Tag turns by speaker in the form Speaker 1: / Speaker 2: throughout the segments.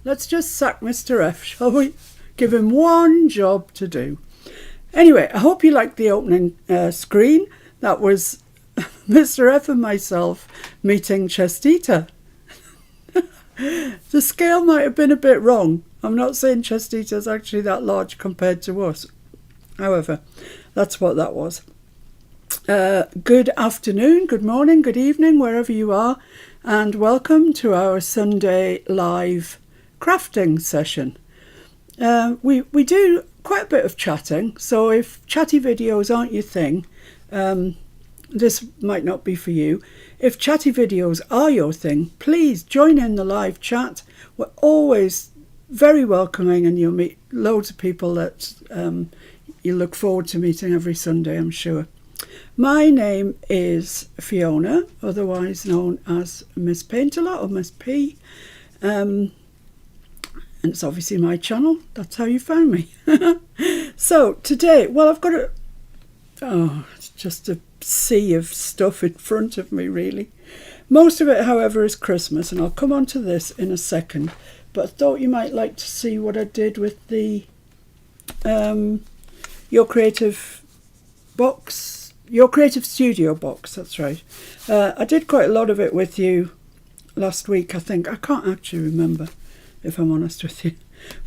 Speaker 1: Let's just sack Mr. F, shall we? Give him one job to do. Anyway, I hope you liked the opening screen. That was Mr. F and myself meeting Chestita. The scale might have been a bit wrong. I'm not saying Chestita's actually that large compared to us. However, that's what that was. Good afternoon, good morning, good evening, wherever you are, and welcome to our Sunday live crafting session. We do quite a bit of chatting, so if chatty videos aren't your thing, this might not be for you. If chatty videos are your thing, please join in the live chat. We're always very welcoming, and you'll meet loads of people that you look forward to meeting every Sunday, I'm sure. My name is Fiona, otherwise known as Miss Paintalot or Miss P. And it's obviously my channel. That's how you found me. So today, well, I've got it's just a sea of stuff in front of me, really. Most of it, however, is Christmas, and I'll come on to this in a second. But I thought you might like to see what I did with the Your Creative box, Your Creative Studio box, that's right. I did quite a lot of it with you last week, I think. I can't actually remember, if I'm honest with you.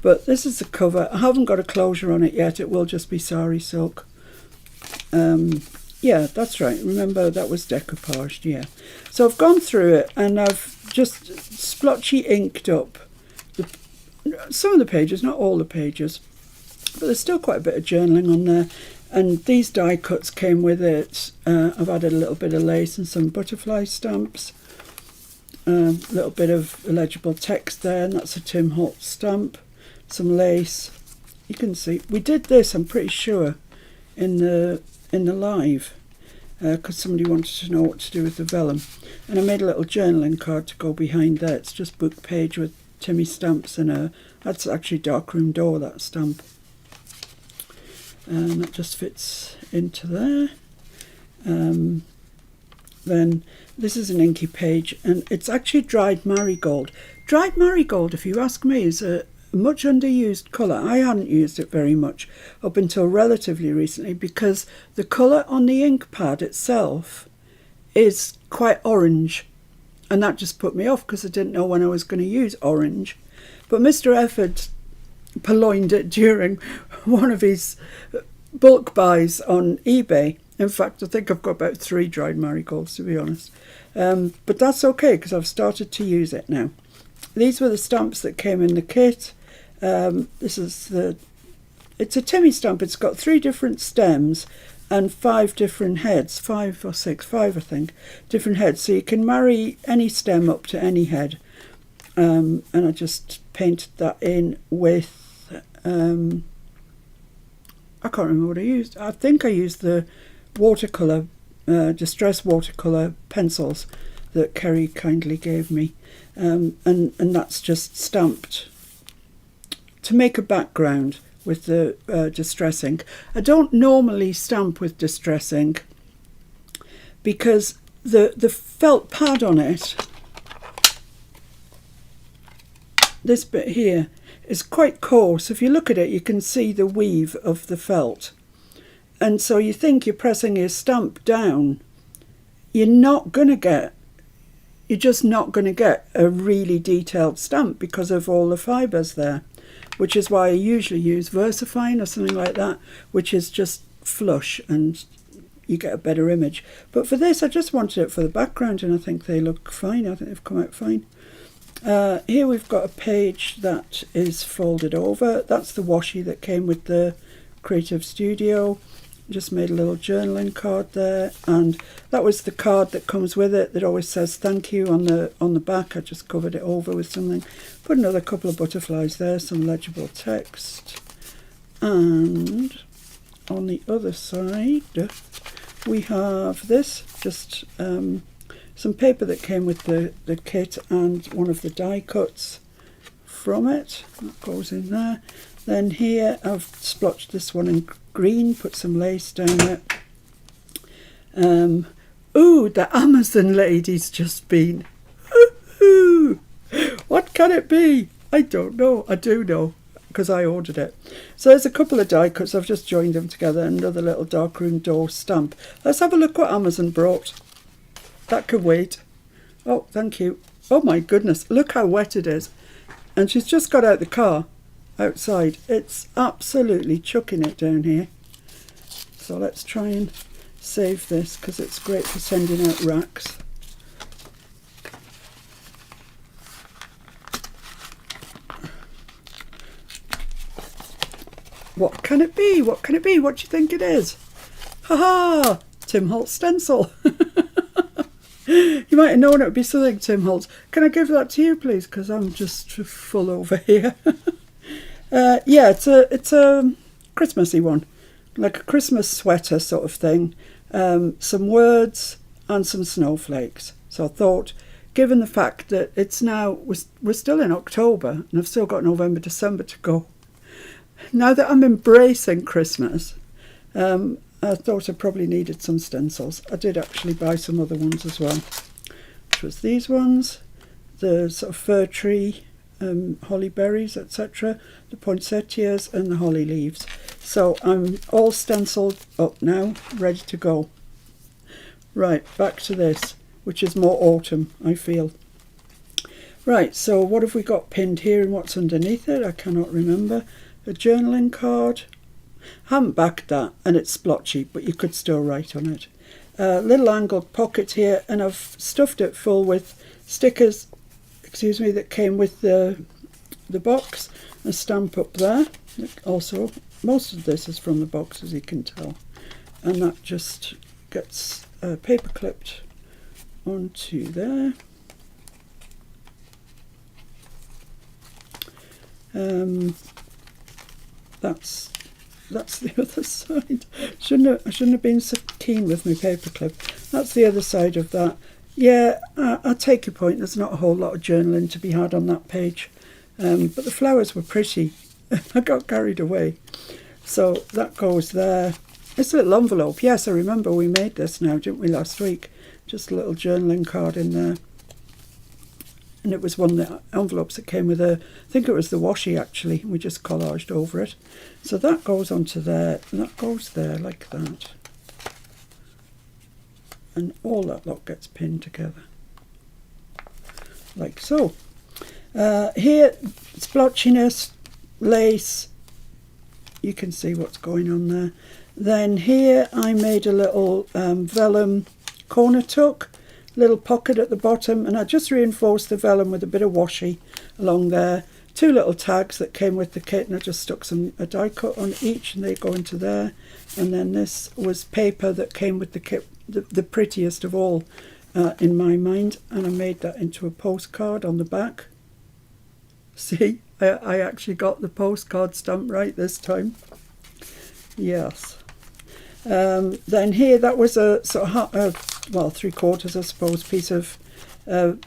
Speaker 1: But this is the cover. I haven't got a closure on it yet. It will just be sari silk. Yeah, that's right. Remember, that was decoupaged, yeah. So I've gone through it, and I've just splotchy inked up some of the pages, not all the pages. But there's still quite a bit of journaling on there. And these die cuts came with it. I've added a little bit of lace and some butterfly stamps. A little bit of illegible text there, and that's a Tim Holtz stamp. Some lace. You can see. We did this, I'm pretty sure, in the live, because somebody wanted to know what to do with the vellum. And I made a little journaling card to go behind there. It's just book page with Timmy stamps and that's actually Darkroom Door, that stamp. And that just fits into there. Then this is an inky page, and it's actually dried marigold. Dried marigold, if you ask me, is a much underused colour. I hadn't used it very much up until relatively recently, because the colour on the ink pad itself is quite orange, and that just put me off because I didn't know when I was going to use orange. But Mr. F had purloined it during one of his bulk buys on eBay. In fact, I think I've got about 3 dried marigolds, to be honest. But that's okay, because I've started to use it now. These were the stamps that came in the kit. This is it's a Timmy stamp. It's got 3 different stems and 5 different heads, 5 or 6, 5 I think, different heads. So you can marry any stem up to any head. And I just painted that in with, I can't remember what I used. I think I used the watercolour, distress watercolour pencils that Kerry kindly gave me. And that's just stamped to make a background with the distress ink. I don't normally stamp with distress ink because the felt pad on it, this bit here, is quite coarse. If you look at it, you can see the weave of the felt. And so you think you're pressing your stamp down. You're just not going to get a really detailed stamp because of all the fibres there, which is why I usually use VersaFine or something like that, which is just flush and you get a better image. But for this, I just wanted it for the background, and I think they look fine. I think they've come out fine. Here we've got a page that is folded over. That's the washi that came with the Creative Studio. Just made a little journaling card there, and that was the card that comes with it that always says thank you on the back. I just covered it over with something. Put another couple of butterflies there, some legible text, and on the other side we have this, just some paper that came with the kit and one of the die cuts from it. That goes in there. Then here I've splotched this one in green, put some lace down it. Ooh, the Amazon lady's just been. Ooh, what can it be? I don't know. I do know because I ordered it. So there's a couple of die cuts. I've just joined them together. Another little darkroom door stamp. Let's have a look what Amazon brought. That could wait. Oh, thank you. Oh my goodness. Look how wet it is. And she's just got out the car outside. It's absolutely chucking it down here. So let's try and save this because it's great for sending out racks. What can it be? What can it be? What do you think it is? Ha-ha! Tim Holtz stencil. You might have known it would be something, Tim Holtz. Can I give that to you, please? Because I'm just full over here. Yeah, it's a Christmassy one. Like a Christmas sweater sort of thing. Some words and some snowflakes. So I thought, given the fact that it's now, we're still in October and I've still got November, December to go. Now that I'm embracing Christmas, I thought I probably needed some stencils. I did actually buy some other ones as well, which was these ones, the sort of fir tree, holly berries, etc., the poinsettias and the holly leaves. So I'm all stenciled up now, ready to go. Right, back to this, which is more autumn, I feel. Right, so what have we got pinned here and what's underneath it? I cannot remember. A journaling card. I haven't backed that and it's splotchy, but you could still write on it. A little angled pocket here, and I've stuffed it full with stickers, that came with the box. A stamp up there. Also, most of this is from the box, as you can tell. And that just gets paper clipped onto there. That's the other side. I shouldn't have been so keen with my paperclip. That's the other side of that. Yeah, I take your point. There's not a whole lot of journaling to be had on that page. But the flowers were pretty. I got carried away. So that goes there. It's a little envelope. Yes, I remember we made this now, didn't we, last week? Just a little journaling card in there. And it was one of the envelopes that came with I think it was the washi actually. We just collaged over it. So that goes onto there, and that goes there like that. And all that lot gets pinned together. Like so. Here, splotchiness, lace. You can see what's going on there. Then here I made a little vellum corner tuck. Little pocket at the bottom, and I just reinforced the vellum with a bit of washi along there. Two little tags that came with the kit, and I just stuck a die cut on each, and they go into there. And then this was paper that came with the kit, the prettiest of all in my mind, and I made that into a postcard on the back. See, I actually got the postcard stamp right this time. Yes. Then here, that was a sort of well, 3/4, I suppose, piece of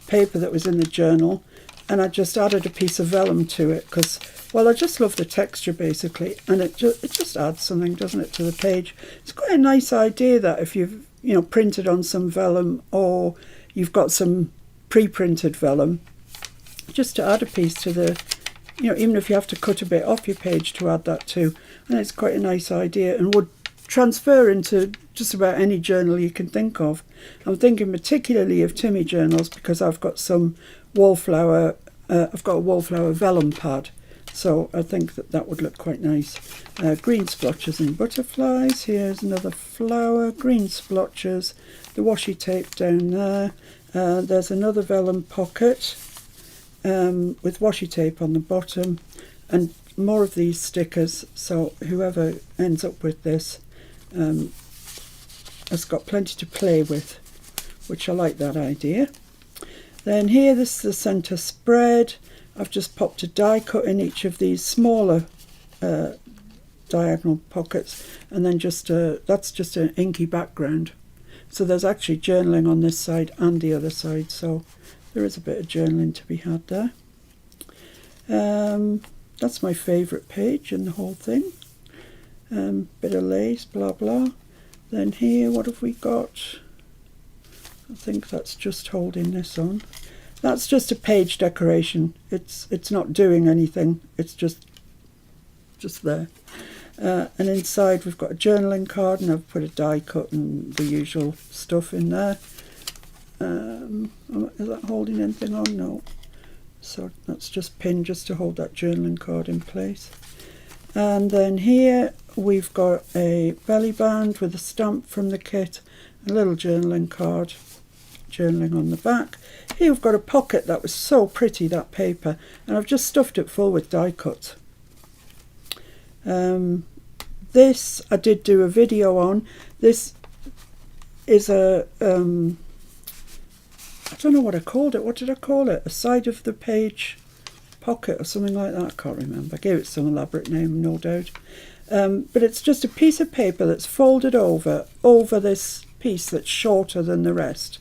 Speaker 1: paper that was in the journal, and I just added a piece of vellum to it because, well, I just love the texture basically, and it just adds something, doesn't it, to the page. It's quite a nice idea that if you've printed on some vellum, or you've got some pre-printed vellum, just to add a piece to the, even if you have to cut a bit off your page to add that too, and it's quite a nice idea and would transfer into just about any journal you can think of. I'm thinking particularly of Timmy journals because I've got some wallflower, I've got a wallflower vellum pad, so I think that would look quite nice. Green splotches and butterflies. Here's another flower, green splotches, the washi tape down there. There's another vellum pocket with washi tape on the bottom, and more of these stickers, so whoever ends up with this has got plenty to play with, which I like that idea. Then here, this is the centre spread. I've just popped a die cut in each of these smaller diagonal pockets, and then that's just an inky background. So there's actually journaling on this side and the other side, so there is a bit of journaling to be had there. That's my favourite page in the whole thing. Bit of lace, blah blah. Then here, what have we got? I think that's just holding this on. That's just a page decoration. It's not doing anything. It's just there. And inside we've got a journaling card, and I've put a die cut and the usual stuff in there. Is that holding anything on? No. So that's just pinned just to hold that journaling card in place. And then here we've got a belly band with a stamp from the kit, a little journaling card, journaling on the back. Here we've got a pocket that was so pretty, that paper, and I've just stuffed it full with die cuts. This I did do a video on. This is a I don't know what I called it. What did I call it? A side of the page pocket or something like that. I can't remember. I gave it some elaborate name, no doubt. But it's just a piece of paper that's folded over this piece that's shorter than the rest.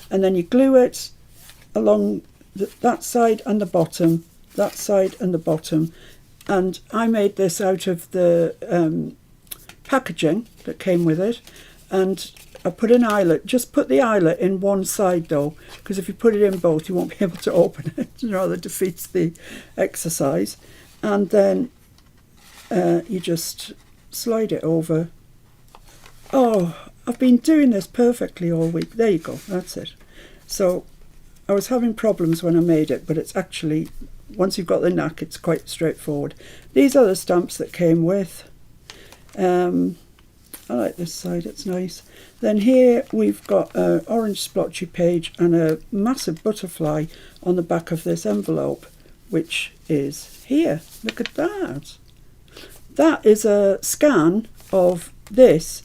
Speaker 1: And then you glue it along that side and the bottom, that side and the bottom. And I made this out of the packaging that came with it. And I put an eyelet, just put the eyelet in one side though, because if you put it in both you won't be able to open it. It rather defeats the exercise. And then you just slide it over. Oh, I've been doing this perfectly all week. There you go, that's it. So I was having problems when I made it, but it's actually, once you've got the knack, it's quite straightforward. These are the stamps that came with. I like this side, it's nice. Then here we've got an orange splotchy page and a massive butterfly on the back of this envelope, which is here. Look at that. That is a scan of this.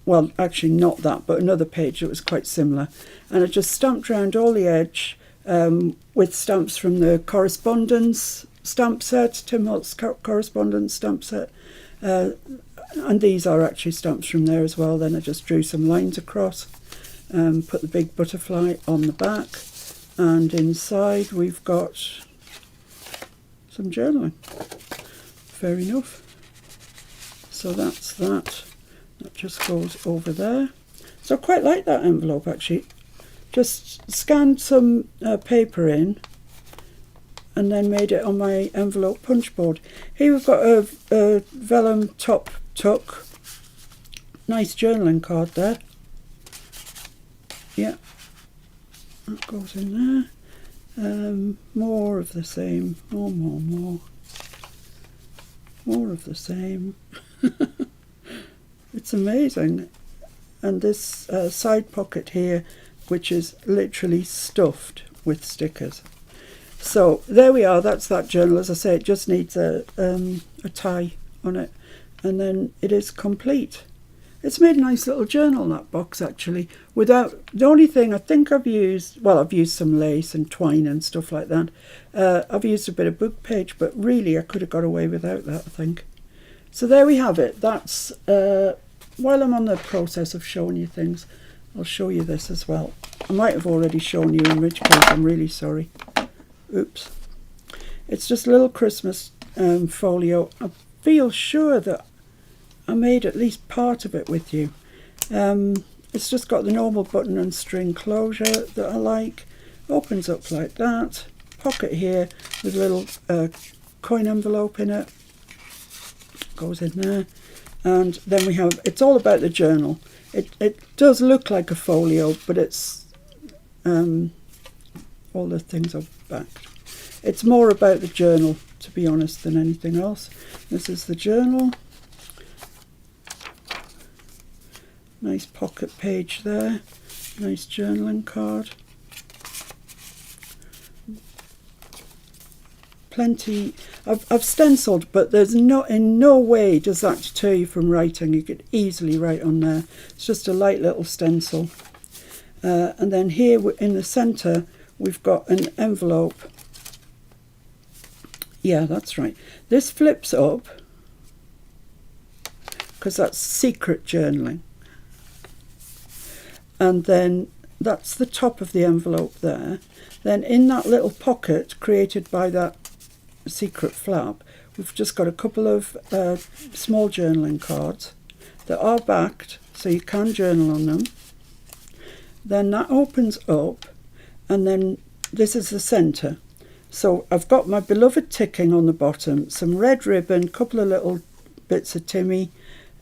Speaker 1: Well, actually not that, but another page that was quite similar. And I just stamped around all the edge with stamps from the correspondence stamp set, Tim Holt's correspondence stamp set. And these are actually stamps from there as well. Then I just drew some lines across, put the big butterfly on the back, and inside we've got some journaling. Fair enough. So that's that. That just goes over there. So I quite like that envelope actually. Just scanned some paper in and then made it on my envelope punch board. Here we've got a vellum top tuck. Nice journaling card there. Yeah, that goes in there. More of the same. More of the same. It's amazing. And this side pocket here, which is literally stuffed with stickers. So there we are, that's that journal. As I say, it just needs a tie on it, and then it is complete. It's made a nice little journal, that box, actually. Without, the only thing I think I've used, well, I've used some lace and twine and stuff like that. I've used a bit of book page, but really I could have got away without that, I think. So there we have it. That's, while I'm on the process of showing you things, I'll show you this as well. I might have already shown you, in which case I'm really sorry. Oops. It's just a little Christmas folio. I feel sure that I made at least part of it with you. It's just got the normal button and string closure that I like. Opens up like that. Pocket here with a little coin envelope in it. Goes in there. And then we have, it's all about the journal. It does look like a folio, but it's all the things are backed. It's more about the journal, to be honest, than anything else. This is the journal. Nice pocket page there. Nice journaling card. Plenty. I've stenciled, but there's in no way does that deter you from writing. You could easily write on there. It's just a light little stencil. And then here in the centre we've got an envelope. Yeah, that's right. This flips up because that's secret journaling. And then that's the top of the envelope there. Then in that little pocket created by that secret flap, we've just got a couple of small journaling cards that are backed, so you can journal on them. Then that opens up, and then this is the centre. So I've got my beloved ticking on the bottom, some red ribbon, couple of little bits of Timmy,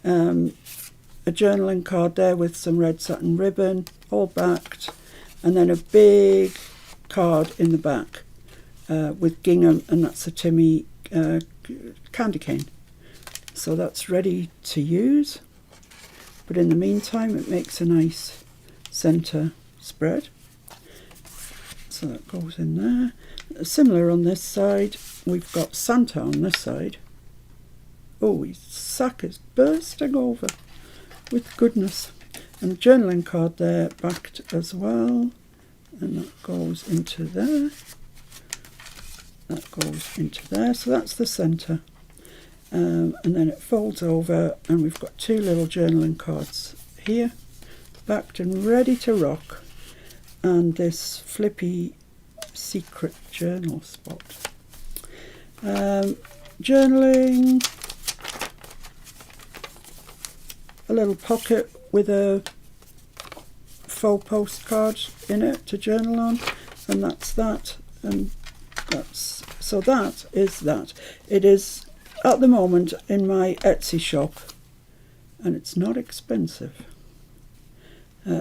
Speaker 1: a journaling card there with some red satin ribbon, all backed, and then a big card in the back with gingham, and that's a Timmy candy cane. So that's ready to use. But in the meantime, it makes a nice centre spread. So that goes in there. Similar on this side. We've got Santa on this side. Oh, his sack is bursting over with goodness. And a journaling card there, backed as well. And that goes into there. That goes into there. So that's the centre. And then it folds over, and we've got two little journaling cards here, backed and ready to rock. And this flippy secret journal spot. Journaling, a little pocket with a faux postcard in it to journal on, and that's that. And that's, so that is that. It is at the moment in my Etsy shop, and it's not expensive.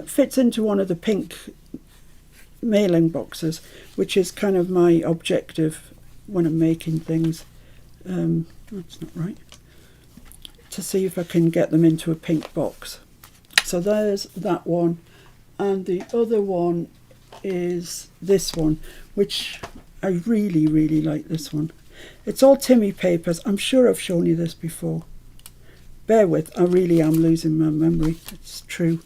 Speaker 1: Fits into one of the pink mailing boxes, which is kind of my objective when I'm making things. That's not right. To see if I can get them into a pink box. So there's that one, and the other one is this one, which I really, really like this one. It's all Timmy papers. I'm sure I've shown you this before. Bear with, I really am losing my memory. It's true.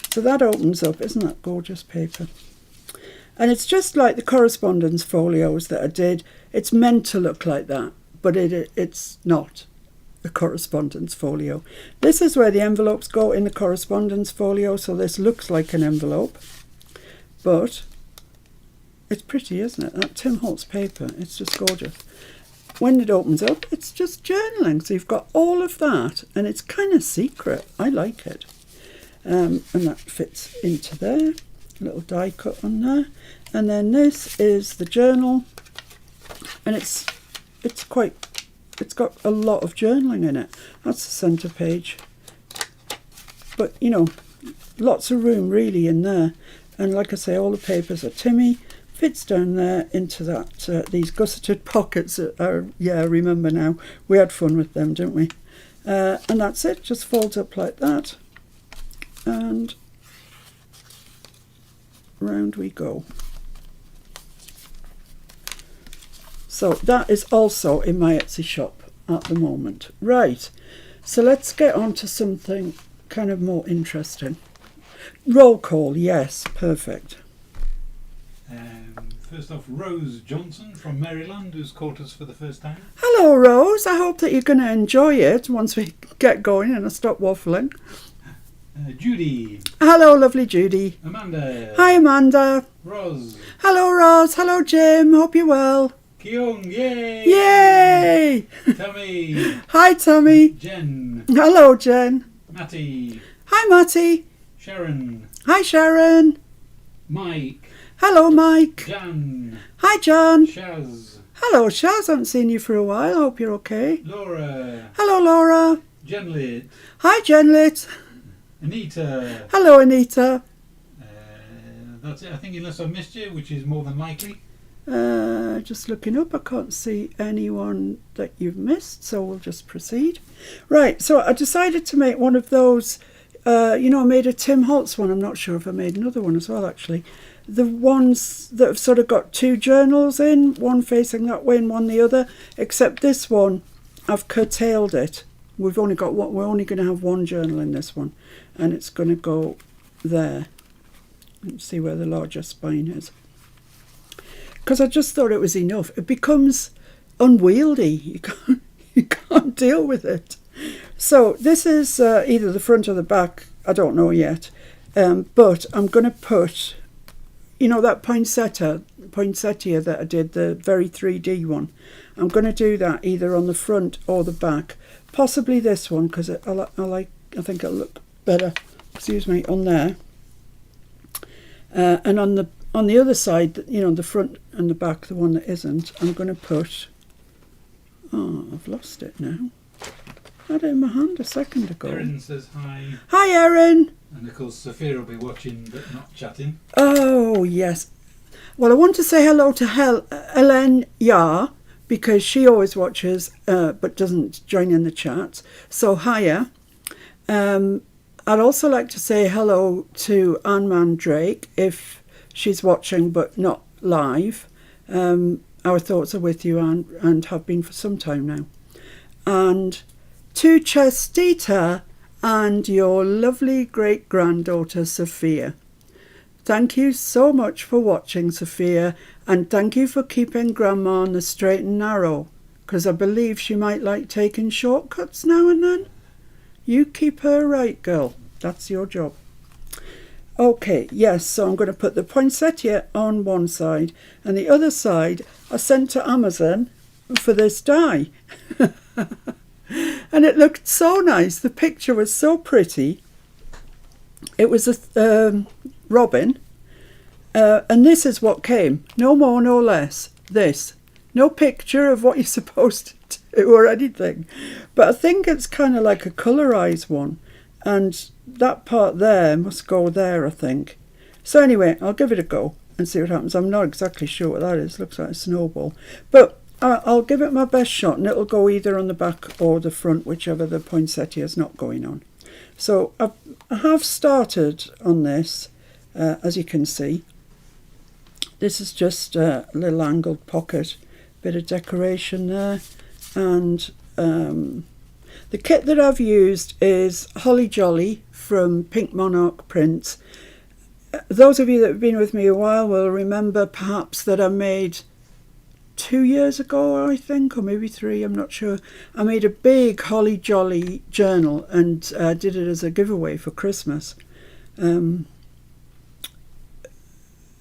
Speaker 1: So that opens up. Isn't that gorgeous paper? And it's just like the correspondence folios that I did. It's meant to look like that, but it's not a correspondence folio. This is where the envelopes go in the correspondence folio, so this looks like an envelope. But it's pretty, isn't it? That Tim Holtz paper, it's just gorgeous. When it opens up, it's just journaling. So you've got all of that, and it's kind of secret. I like it. And that fits into there. A little die cut on there. And then this is the journal. And it's got a lot of journaling in it. That's the centre page. But, you know, lots of room really in there. And like I say, all the papers are Timmy. Fits down there into that these gusseted pockets. Yeah, I remember now. We had fun with them, didn't we? And that's it. Just folds up like that. And round we go. So that is also in my Etsy shop at the moment. Right, so let's get on to something kind of more interesting. Roll call, yes, perfect.
Speaker 2: First off, Rose Johnson from Maryland, who's caught us for the first time.
Speaker 1: Hello, Rose. I hope that you're going to enjoy it once we get going and I stop waffling.
Speaker 2: Judy.
Speaker 1: Hello, lovely Judy.
Speaker 2: Amanda.
Speaker 1: Hi, Amanda.
Speaker 2: Ros.
Speaker 1: Hello, Ros. Hello, Jim. Hope you're well.
Speaker 2: Kyung, yay!
Speaker 1: Yay!
Speaker 2: Tommy.
Speaker 1: Hi, Tommy.
Speaker 2: Jen.
Speaker 1: Hello, Jen.
Speaker 2: Matty.
Speaker 1: Hi, Matty.
Speaker 2: Sharon.
Speaker 1: Hi, Sharon.
Speaker 2: Mike.
Speaker 1: Hello, Mike.
Speaker 2: Jan.
Speaker 1: Hi, Jan.
Speaker 2: Shaz.
Speaker 1: Hello, Shaz. I haven't seen you for a while. Hope you're okay.
Speaker 2: Laura.
Speaker 1: Hello, Laura.
Speaker 2: Jenlit.
Speaker 1: Hi, Jenlit.
Speaker 2: Anita.
Speaker 1: Hello, Anita.
Speaker 2: That's it, I think, unless I've missed you, which is more than likely.
Speaker 1: Just looking up, I can't see anyone that you've missed, so we'll just proceed. Right, so I decided to make one of those, you know, I made a Tim Holtz one. I'm not sure if I made another one as well, actually. The ones that have sort of got two journals in, one facing that way and one the other, except this one, I've curtailed it. We've only got one, we're only going to have one journal in this one, and it's going to go there. Let's see where the larger spine is. Because I just thought it was enough. It becomes unwieldy. You can't deal with it. So this is either the front or the back. I don't know yet. But I'm going to put, you know, that poinsettia that I did, the very 3D one. I'm going to do that either on the front or the back. Possibly this one, because I think it'll look better, excuse me, on there. And on on the other side, you know, the front and the back, the one that isn't, I'm going to put... Oh, I've lost it now. I had it in my hand a second ago.
Speaker 2: Erin says hi.
Speaker 1: Hi, Erin.
Speaker 2: And of course, Sophia will be watching but not chatting.
Speaker 1: Oh, yes. Well, I want to say hello to Helen Yar, because she always watches but doesn't join in the chats. So, hiya. I'd also like to say hello to Anne Mandrake, if she's watching but not live. Our thoughts are with you, Anne, and have been for some time now. And to Chestita and your lovely great-granddaughter, Sophia. Thank you so much for watching, Sophia, and thank you for keeping Grandma on the straight and narrow, because I believe she might like taking shortcuts now and then. You keep her right, girl. That's your job. Okay, yes, so I'm going to put the poinsettia on one side, and the other side I sent to Amazon for this die. And it looked so nice. The picture was so pretty. It was a robin, and this is what came. No more, no less. This. No picture of what you're supposed to do or anything. But I think it's kind of like a colorized one. And that part there must go there, I think. So anyway, I'll give it a go and see what happens. I'm not exactly sure what that is. Looks like a snowball. But I'll give it my best shot, and it'll go either on the back or the front, whichever the poinsettia is not going on. So I have started on this, as you can see. This is just a little angled pocket, bit of decoration there. And the kit that I've used is Holly Jolly from Pink Monarch Prints. Those of you that have been with me a while will remember perhaps that I made 2 years ago, I think, or maybe 3, I'm not sure. I made a big Holly Jolly journal and did it as a giveaway for Christmas. And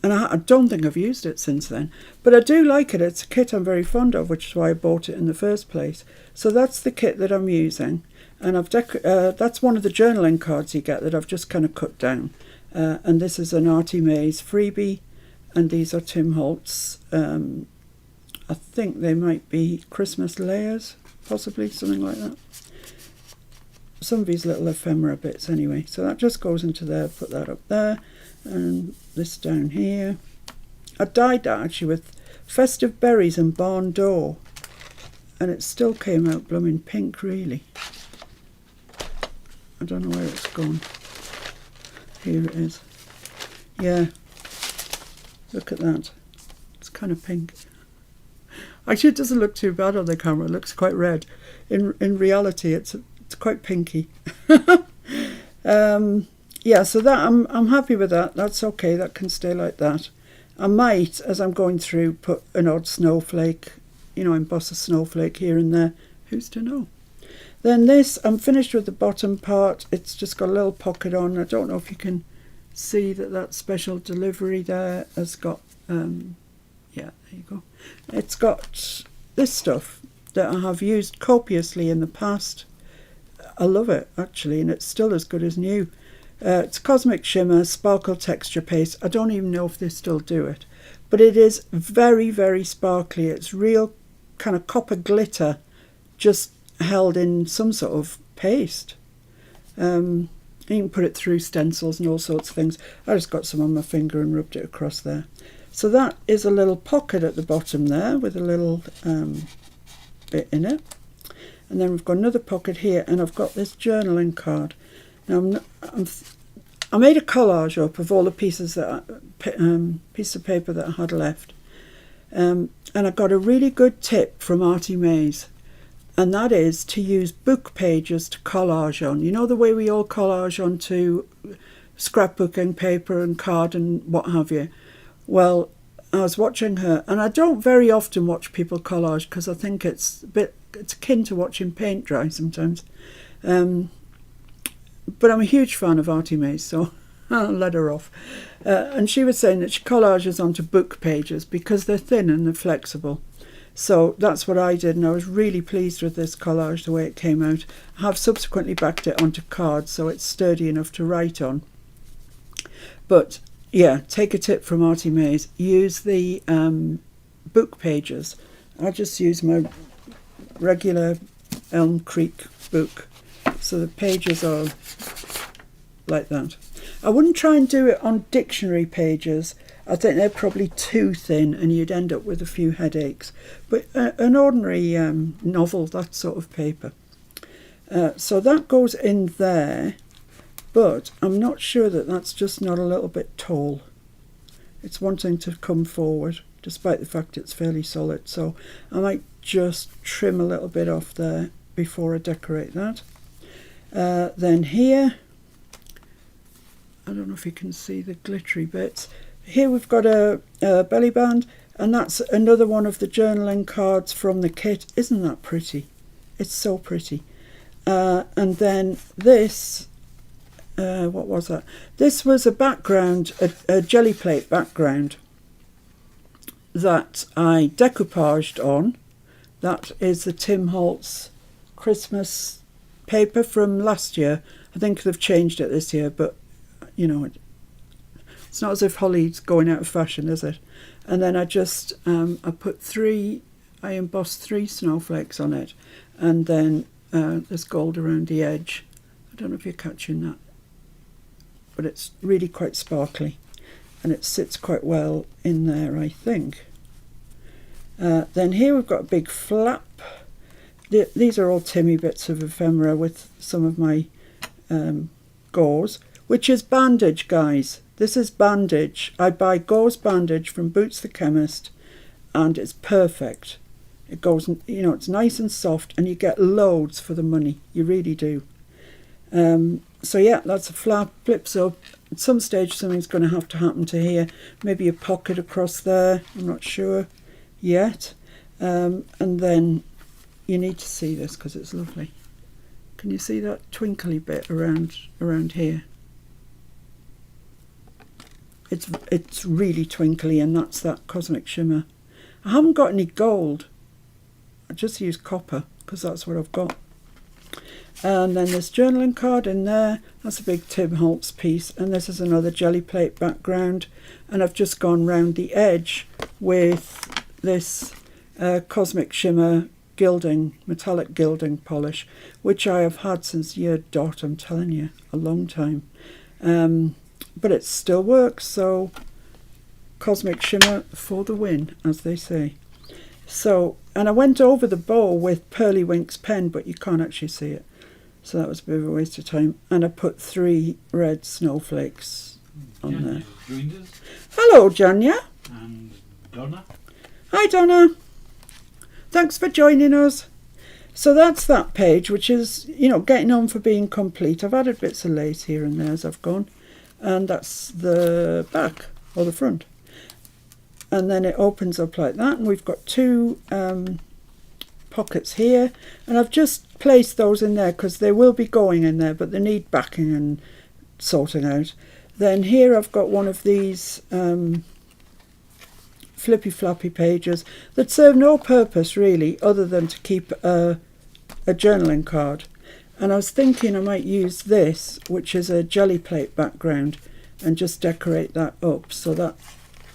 Speaker 1: I don't think I've used it since then. But I do like it. It's a kit I'm very fond of, which is why I bought it in the first place. So that's the kit that I'm using. And that's one of the journaling cards you get that I've just kind of cut down. And this is an Artie Mays freebie. And these are Tim Holtz. I think they might be Christmas layers, possibly, something like that. Some of these little ephemera bits anyway. So that just goes into there, put that up there. And this down here. I dyed that actually with Festive Berries and Barn Door. And it still came out blooming pink, really. I don't know where it's gone. Here it is. Yeah. Look at that. It's kind of pink. Actually, it doesn't look too bad on the camera. It looks quite red. In reality, it's quite pinky. Yeah, so that I'm happy with that. That's okay. That can stay like that. I might, as I'm going through, put an odd snowflake, emboss a snowflake here and there. Who's to know? Then this, I'm finished with the bottom part. It's just got a little pocket on. I don't know if you can see that special delivery there has got, yeah, there you go. It's got this stuff that I have used copiously in the past. I love it, actually, and it's still as good as new. It's Cosmic Shimmer Sparkle Texture Paste. I don't even know if they still do it, but it is very, very sparkly. It's real kind of copper glitter, just held in some sort of paste. You can put it through stencils and all sorts of things. I just got some on my finger and rubbed it across there. So that is a little pocket at the bottom there with a little bit in it. And then we've got another pocket here, and I've got this journaling card. Now I made a collage up of all the pieces piece of paper that I had left, and I got a really good tip from Artie Mays, and that is to use book pages to collage on. You know the way we all collage onto scrapbooking paper and card and what have you. Well, I was watching her, and I don't very often watch people collage because I think it's akin to watching paint dry sometimes. But I'm a huge fan of Artie Mays, so I'll let her off. And she was saying that she collages onto book pages because they're thin and they're flexible. So that's what I did, and I was really pleased with this collage, the way it came out. I have subsequently backed it onto cards, so it's sturdy enough to write on. But yeah, take a tip from Artie Mays. Use the book pages. I just use my regular Elm Creek book, so the pages are like that. I wouldn't try and do it on dictionary pages. I think they're probably too thin and you'd end up with a few headaches. But an ordinary novel, that sort of paper. So that goes in there, but I'm not sure that that's just not a little bit tall. It's wanting to come forward, despite the fact it's fairly solid. So I might just trim a little bit off there before I decorate that. Then here, I don't know if you can see the glittery bits. Here we've got a belly band, and that's another one of the journaling cards from the kit. Isn't that pretty? It's so pretty. And then this, what was that? This was a background, a jelly plate background that I decoupaged on. That is the Tim Holtz Christmas paper from last year. I think they've changed it this year, but you know, it's not as if Holly's going out of fashion, is it? And then I just, I embossed 3 snowflakes on it, and then there's gold around the edge. I don't know if you're catching that, but it's really quite sparkly, and it sits quite well in there, I think. Then here we've got a big flap. These are all Timmy bits of ephemera with some of my gauze, which is bandage, guys. This is bandage. I buy gauze bandage from Boots the Chemist, and it's perfect. It goes, you know, it's nice and soft, and you get loads for the money. You really do. So yeah, that's a flap. Flips up. At some stage, something's going to have to happen to here. Maybe a pocket across there. I'm not sure yet. And then you need to see this because it's lovely. Can you see that twinkly bit around here? It's really twinkly, and that's that cosmic shimmer. I haven't got any gold. I just use copper because that's what I've got. And then this journaling card in there. That's a big Tim Holtz piece, and this is another jelly plate background. And I've just gone round the edge with this cosmic shimmer gilding, metallic gilding polish, which I have had since year dot. I'm telling you, a long time. But it still works, so cosmic shimmer for the win, as they say. So, and I went over the bowl with Pearly Wink's pen, but you can't actually see it. So that was a bit of a waste of time. And I put 3 red snowflakes on there.
Speaker 2: Joined us.
Speaker 1: Hello, Janya.
Speaker 2: And Donna.
Speaker 1: Hi, Donna. Thanks for joining us. So that's that page, which is, you know, getting on for being complete. I've added bits of lace here and there as I've gone. And that's the back, or the front. And then it opens up like that, and we've got 2 pockets here. And I've just placed those in there because they will be going in there, but they need backing and sorting out. Then here I've got one of these flippy floppy pages that serve no purpose really other than to keep a journaling card. And I was thinking I might use this, which is a jelly plate background, and just decorate that up, so that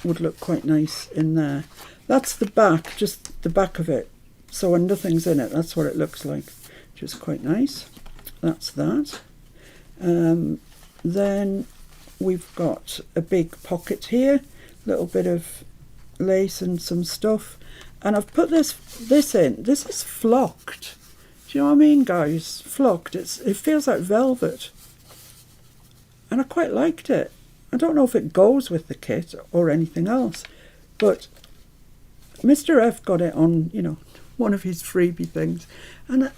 Speaker 1: would look quite nice in there. That's the back, just the back of it. So when nothing's in it, that's what it looks like, which is quite nice. That's that. Then we've got a big pocket here, a little bit of lace and some stuff. And I've put this in. This is flocked. Do you know what I mean, guys? Flocked. It feels like velvet. And I quite liked it. I don't know if it goes with the kit or anything else, but Mr. F got it on, you know, one of his freebie things. And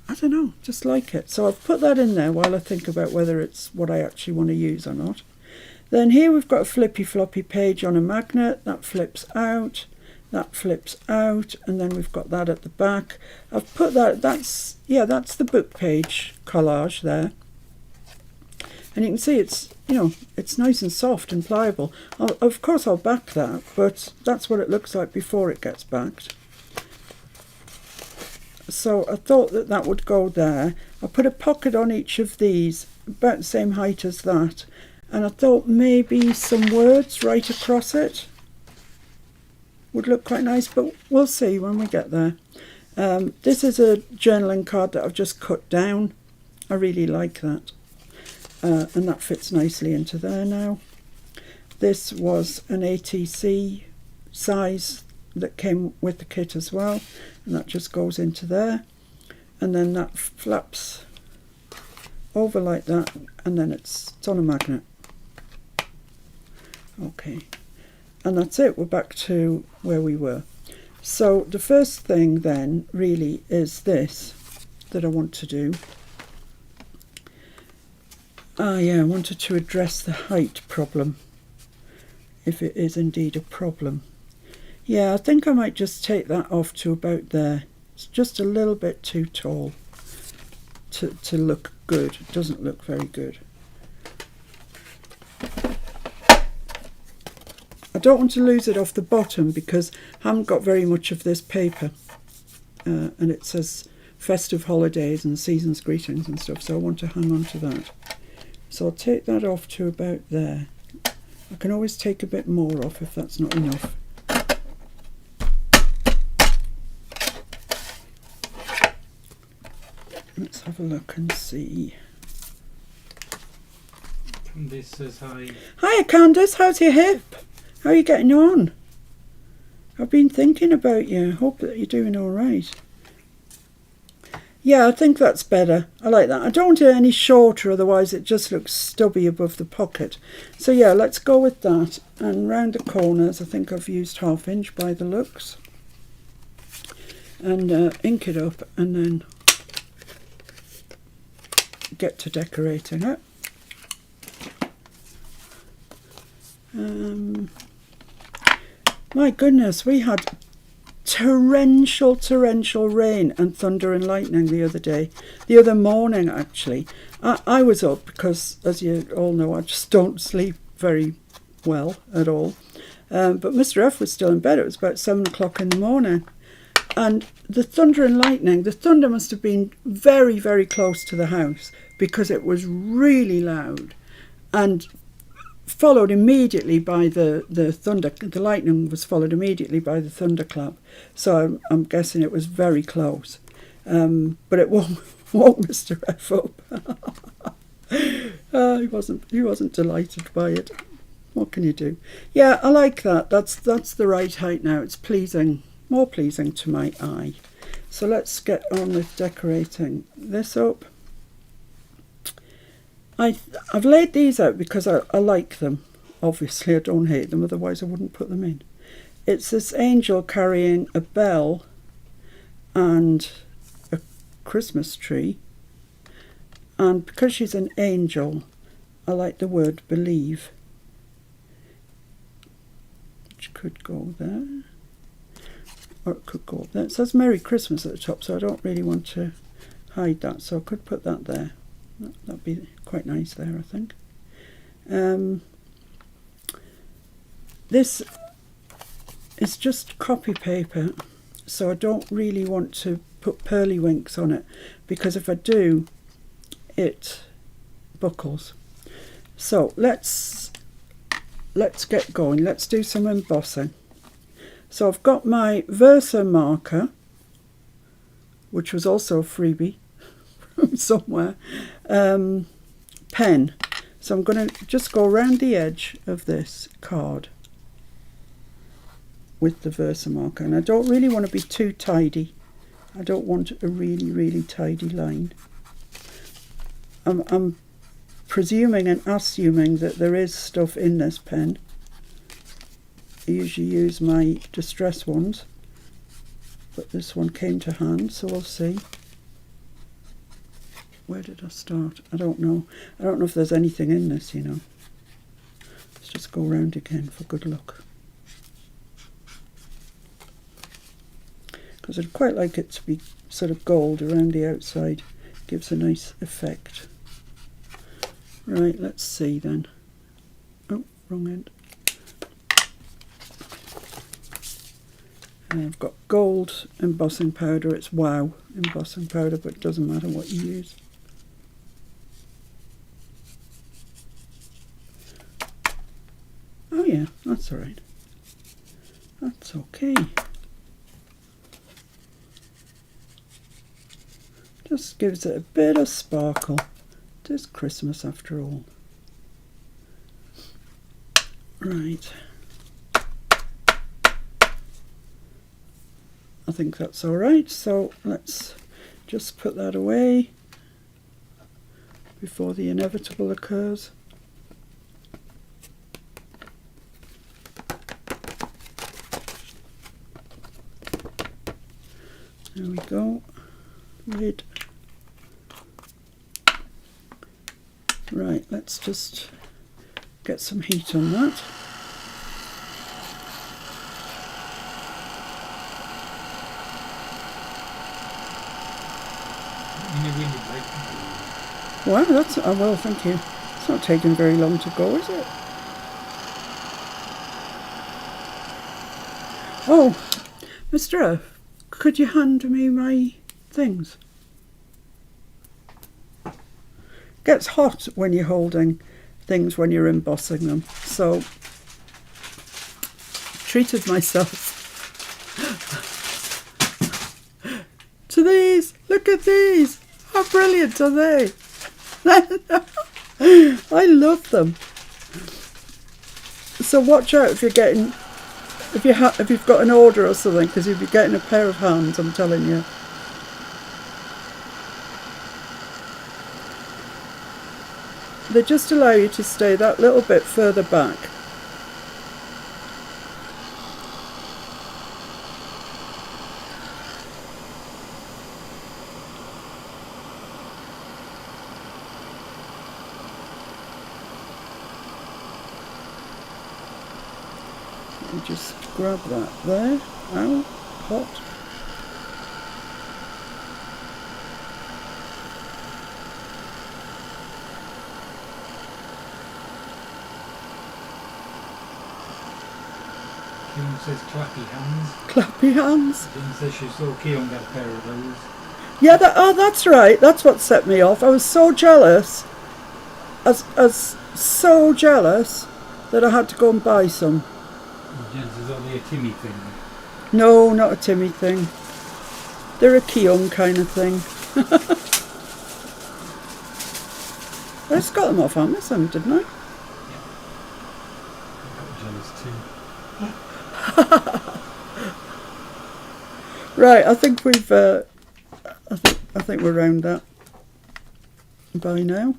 Speaker 1: I don't know, just like it. So I've put that in there while I think about whether it's what I actually want to use or not. Then here we've got a flippy floppy page on a magnet. That flips out. That flips out, and then we've got that at the back. I've put that's the book page collage there. And you can see it's, you know, it's nice and soft and pliable. Of course I'll back that, but that's what it looks like before it gets backed. So I thought that would go there. I put a pocket on each of these, about the same height as that. And I thought maybe some words right across it would look quite nice, but we'll see when we get there. This is a journaling card that I've just cut down. I really like that. And that fits nicely into there now. This was an ATC size that came with the kit as well, and that just goes into there, and then that flaps over like that, and then it's on a magnet. Okay, and that's it. We're back to where we were. So the first thing then really is this that I want to do. I wanted to address the height problem, if it is indeed a problem. Yeah, I think I might just take that off to about there. It's just a little bit too tall to look good. It doesn't look very good. I don't want to lose it off the bottom because I haven't got very much of this paper. And it says festive holidays and season's greetings and stuff, so I want to hang on to that. So I'll take that off to about there. I can always take a bit more off if that's not enough. Let's have a look and see.
Speaker 2: Candice says hi.
Speaker 1: Hiya Candice, how's your hip? How are you getting on? I've been thinking about you. Hope that you're doing all right. Yeah, I think that's better. I like that. I don't want it any shorter, otherwise it just looks stubby above the pocket. So yeah, let's go with that. And round the corners, I think I've used 1/2 inch by the looks. And ink it up and then get to decorating it. My goodness, we had torrential rain and thunder and lightning the other morning actually. I was up because, as you all know, I just don't sleep very well at all. But Mr. F was still in bed. It was about 7 o'clock in the morning. And the thunder and lightning, the thunder must have been very, very close to the house because it was really loud, and followed immediately by the thunder. The lightning was followed immediately by the thunderclap. So I'm guessing it was very close. But it woke Mr. F up. He wasn't delighted by it. What can you do? Yeah, I like that. That's the right height now. It's pleasing, more pleasing to my eye. So let's get on with decorating this up. I've laid these out because I like them. Obviously I don't hate them, otherwise I wouldn't put them in. It's this angel carrying a bell and a Christmas tree, and because she's an angel I like the word believe, which could go there, or it could go up there. It says Merry Christmas at the top, so I don't really want to hide that, so I could put that there. That'd be quite nice there, I think. This is just copy paper, so I don't really want to put pearly winks on it, because if I do, it buckles. So let's get going. Let's do some embossing. So I've got my Versa marker, which was also a freebie from somewhere, pen. So I'm going to just go around the edge of this card with the Versa marker, and I don't really want to be too tidy. I don't want a really tidy line. I'm presuming and assuming that there is stuff in this pen. I usually use my distress ones, but this one came to hand, so we'll see. Where did I start? I don't know. I don't know if there's anything in this, you know. Let's just go round again for good luck. Because I'd quite like it to be sort of gold around the outside. Gives a nice effect. Right, let's see then. Oh, wrong end. And I've got gold embossing powder. It's Wow embossing powder, but it doesn't matter what you use. Oh yeah, that's all right. That's okay. Just gives it a bit of sparkle. It is Christmas after all. Right. I think that's all right. So let's just put that away before the inevitable occurs. There we go. Lid. Right, let's just get some heat on that. Wow, that's, oh well, thank you. It's not taking very long to go, is it? Oh, Mr. F, could you hand me my things? Gets hot when you're holding things when you're embossing them, so treated myself to these. Look at these. How brilliant are they? I love them. So watch out if you're getting, if you've got an order or something, because you'll be getting a pair of hands, I'm telling you. They just allow you to stay that little bit further back. Let me just grab that there. Ow, hot.
Speaker 2: Keon says clappy hands.
Speaker 1: Clappy hands.
Speaker 2: Jean says she saw Keon get a pair of those.
Speaker 1: Yeah, that's right. That's what set me off. I was so jealous. As so jealous that I had to go and buy some.
Speaker 2: Jen says, are they a Timmy thing?
Speaker 1: No, not a Timmy thing. They're a Keon kind of thing. I just got them off Amazon, didn't I?
Speaker 2: Yeah. I got jealous too.
Speaker 1: Right, I think we've. I think we're round that by now.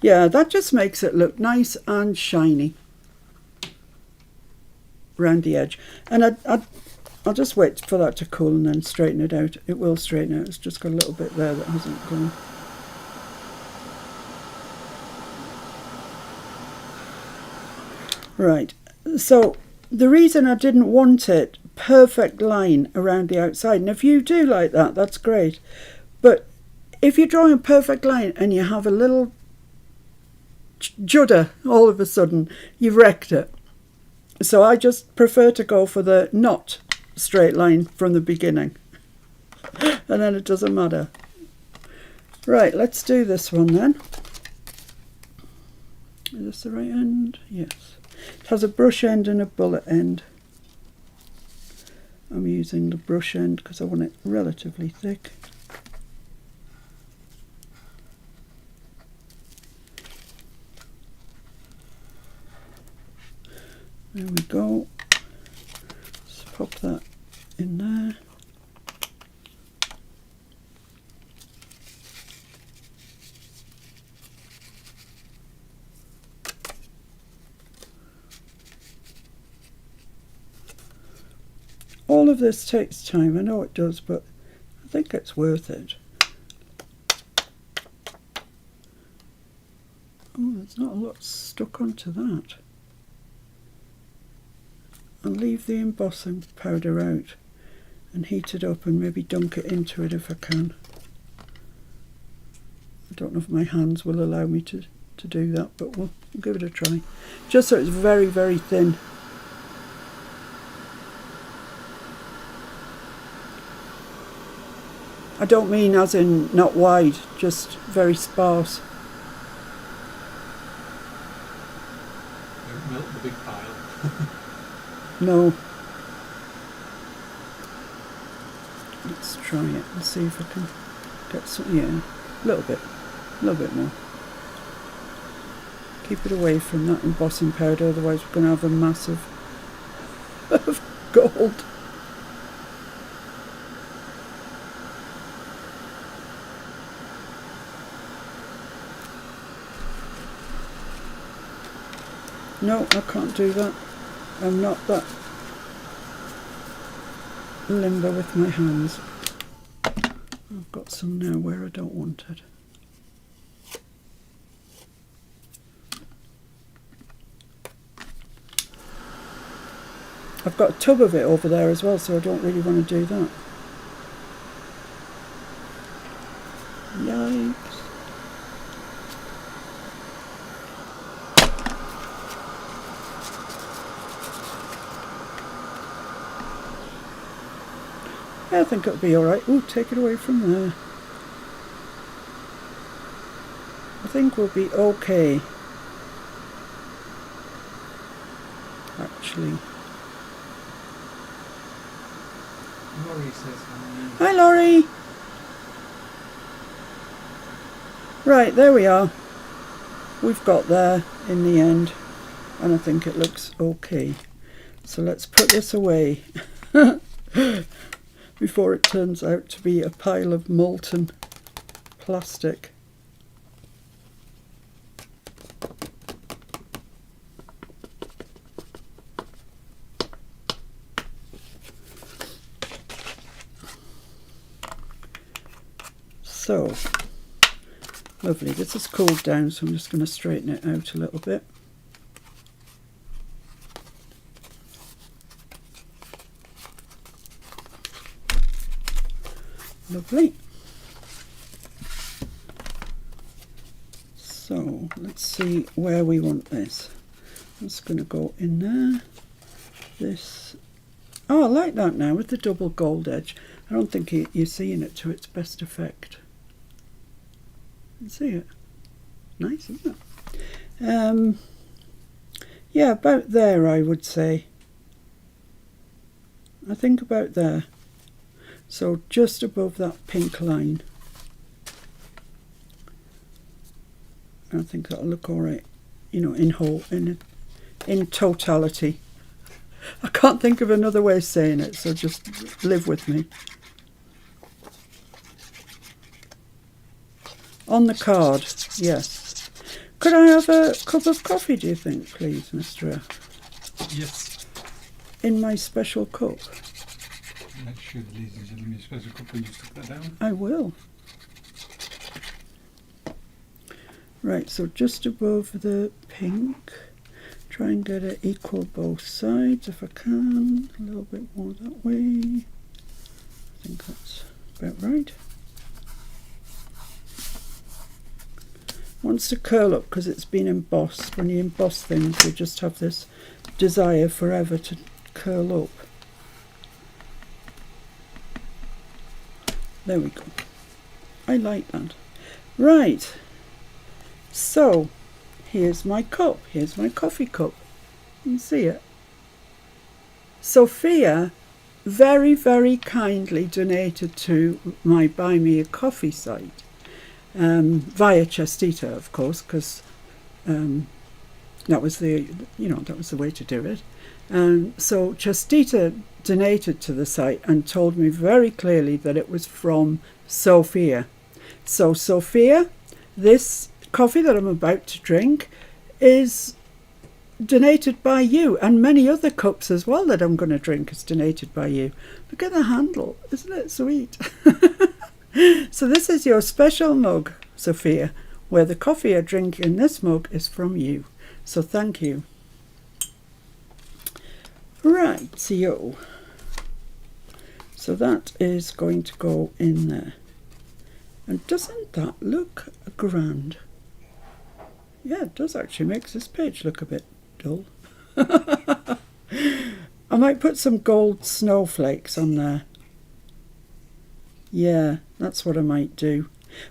Speaker 1: Yeah, that just makes it look nice and shiny round the edge. And I'll just wait for that to cool and then straighten it out. It will straighten out. It's just got a little bit there that hasn't gone. Right, so the reason I didn't want it perfect line around the outside, and if you do like that, that's great, but if you're drawing a perfect line and you have a little judder all of a sudden, you've wrecked it. So I just prefer to go for the not straight line from the beginning, and then it doesn't matter. Right, let's do this one then. Is this the right end? Yes. It has a brush end and a bullet end. I'm using the brush end because I want it relatively thick. There we go. Let's pop that in there. All of this takes time, I know it does, but I think it's worth it. Oh, there's not a lot stuck onto that. I'll leave the embossing powder out and heat it up and maybe dunk it into it if I can. I don't know if my hands will allow me to do that, but we'll give it a try. Just so it's very, very thin. I don't mean as in not wide, just very sparse.
Speaker 2: Don't melt the big pile.
Speaker 1: No. Let's try it and see if I can get some. Yeah, a little bit more. Keep it away from that embossing powder, otherwise we're going to have a massive of gold. No, I can't do that. I'm not that limber with my hands. I've got some now where I don't want it. I've got a tub of it over there as well, so I don't really want to do that. Yikes. I think it'll be alright. Ooh, take it away from there. I think we'll be okay. Actually.
Speaker 2: Laurie says hi.
Speaker 1: Hi, Laurie. Right, there we are. We've got there in the end, and I think it looks okay. So let's put this away before it turns out to be a pile of molten plastic. So, lovely. This has cooled down, so I'm just going to straighten it out a little bit. Lovely. So, let's see where we want this. I'm just going to go in there. This. Oh, I like that now with the double gold edge. I don't think you're seeing it to its best effect. You see it? Nice, isn't it? Yeah, about there I would say. I think about there. So just above that pink line. I think that'll look alright, you know, in totality. I can't think of another way of saying it, so just live with me. On the card, yes. Could I have a cup of coffee, do you think, please, Mr. F?
Speaker 2: Yes.
Speaker 1: In my special cup?
Speaker 2: Make sure that ladies and gentlemen, your special cup, will you stick that down?
Speaker 1: I will. Right, so just above the pink. Try and get it equal both sides if I can. A little bit more that way. I think that's about right. Wants to curl up because it's been embossed. When you emboss things, they just have this desire forever to curl up. There we go. I like that. Right. So, here's my cup. Here's my coffee cup. You can see it. Sophia very, very kindly donated to my Buy Me a Coffee site. Via Chestita, of course, because that was the way to do it. So Chestita donated to the site and told me very clearly that it was from Sophia. So Sophia, this coffee that I'm about to drink is donated by you, and many other cups as well that I'm going to drink is donated by you. Look at the handle, isn't it sweet? So this is your special mug, Sophia, where the coffee I drink in this mug is from you. So thank you. Right, so that is going to go in there. And doesn't that look grand? Yeah, it does actually. Makes this page look a bit dull. I might put some gold snowflakes on there. Yeah, that's what I might do.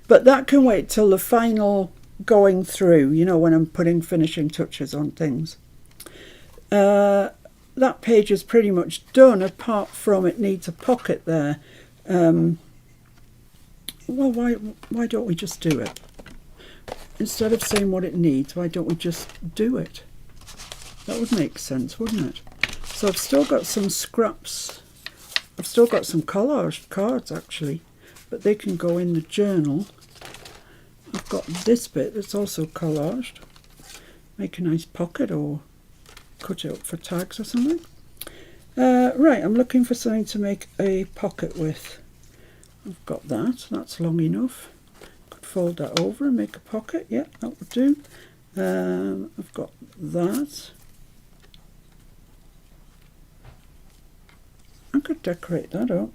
Speaker 1: But that can wait till the final going through, you know, when I'm putting finishing touches on things. that page is pretty much done, apart from it needs a pocket there. Well, why don't we just do it? Instead of saying what it needs, why don't we just do it? That would make sense, wouldn't it? So I've still got some scraps. I've still got some collaged cards, actually, but they can go in the journal. I've got this bit that's also collaged. Make a nice pocket or cut it up for tags or something. Right, I'm looking for something to make a pocket with. I've got that. That's long enough. Could fold that over and make a pocket. Yeah, that would do. I've got that. I could decorate that up.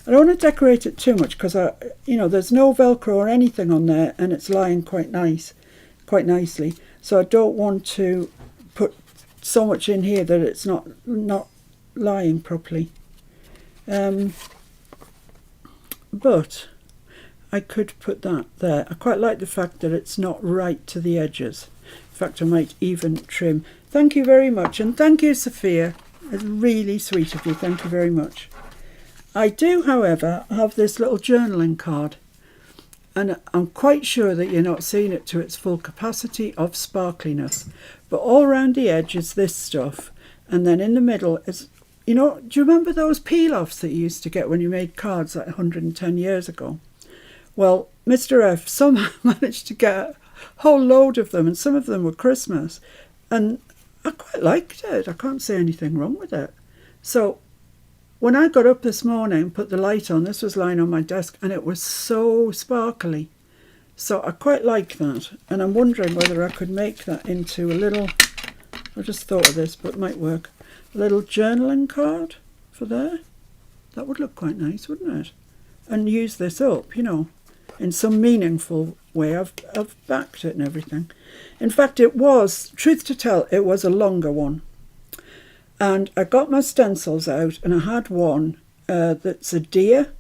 Speaker 1: I don't want to decorate it too much because there's no Velcro or anything on there, and it's lying quite nicely. So I don't want to put so much in here that it's not lying properly. But I could put that there. I quite like the fact that it's not right to the edges. In fact, I might even trim. Thank you very much, and thank you, Sophia. It's really sweet of you. Thank you very much. I do, however, have this little journaling card, and I'm quite sure that you're not seeing it to its full capacity of sparkliness. But all around the edge is this stuff, and then in the middle is, do you remember those peel-offs that you used to get when you made cards like 110 years ago? Well, Mr. F somehow managed to get a whole load of them, and some of them were Christmas, and I quite liked it. I can't say anything wrong with it. So when I got up this morning and put the light on, this was lying on my desk, and it was so sparkly. So I quite like that, and I'm wondering whether I could make that into a little, I just thought of this, but it might work, a little journaling card for there. That would look quite nice, wouldn't it? And use this up, in some meaningful way. I've backed it and everything. In fact, it was, truth to tell, it was a longer one. And I got my stencils out, and I had one that's a deer,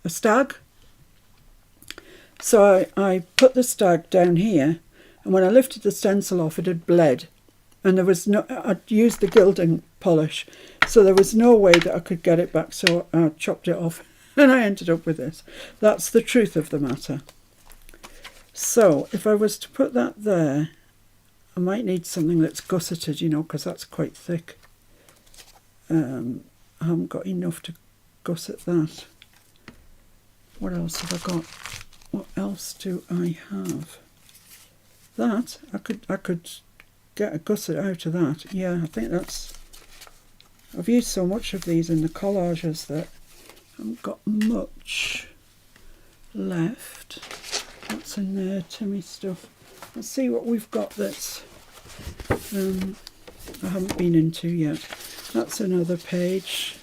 Speaker 1: a stag. So I put the stag down here, and when I lifted the stencil off, it had bled. And there was no, I'd used the gilding polish, so there was no way that I could get it back, so I chopped it off, and I ended up with this. That's the truth of the matter. So if I was to put that there, I might need something that's gusseted, because that's quite thick. I haven't got enough to gusset that. What else have I got? What else do I have? That I could get a gusset out of that. Yeah, I think that's. I've used so much of these in the collages that I haven't got much left. What's in there? Timmy stuff. Let's see what we've got that's I haven't been into yet. That's another page.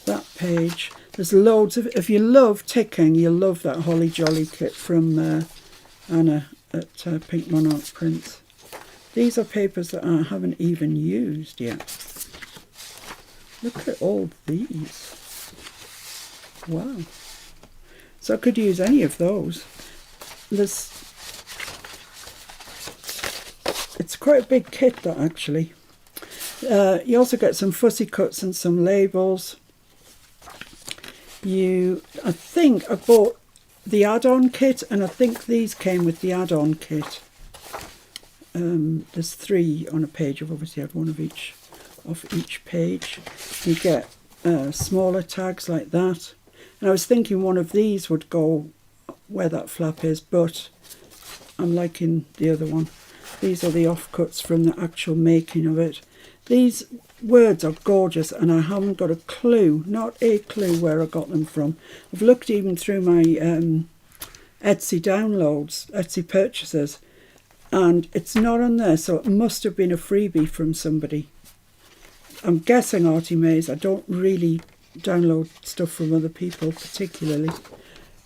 Speaker 1: That page. There's loads of. If you love ticking, you'll love that Holly Jolly kit from Anna at Pink Monarch Prints. These are papers that I haven't even used yet. Look at all these. Wow. So I could use any of those. It's quite a big kit, that, actually. You also get some fussy cuts and some labels. I think I bought the add-on kit, and I think these came with the add-on kit. There's 3 on a page. I've obviously had one of each off each page. You get smaller tags like that. And I was thinking one of these would go where that flap is, but I'm liking the other one. These are the offcuts from the actual making of it. These words are gorgeous, and I haven't got a clue, not a clue, where I got them from. I've looked even through my Etsy downloads, Etsy purchases, and it's not on there, so it must have been a freebie from somebody. I'm guessing Artie Mays. I don't really download stuff from other people particularly.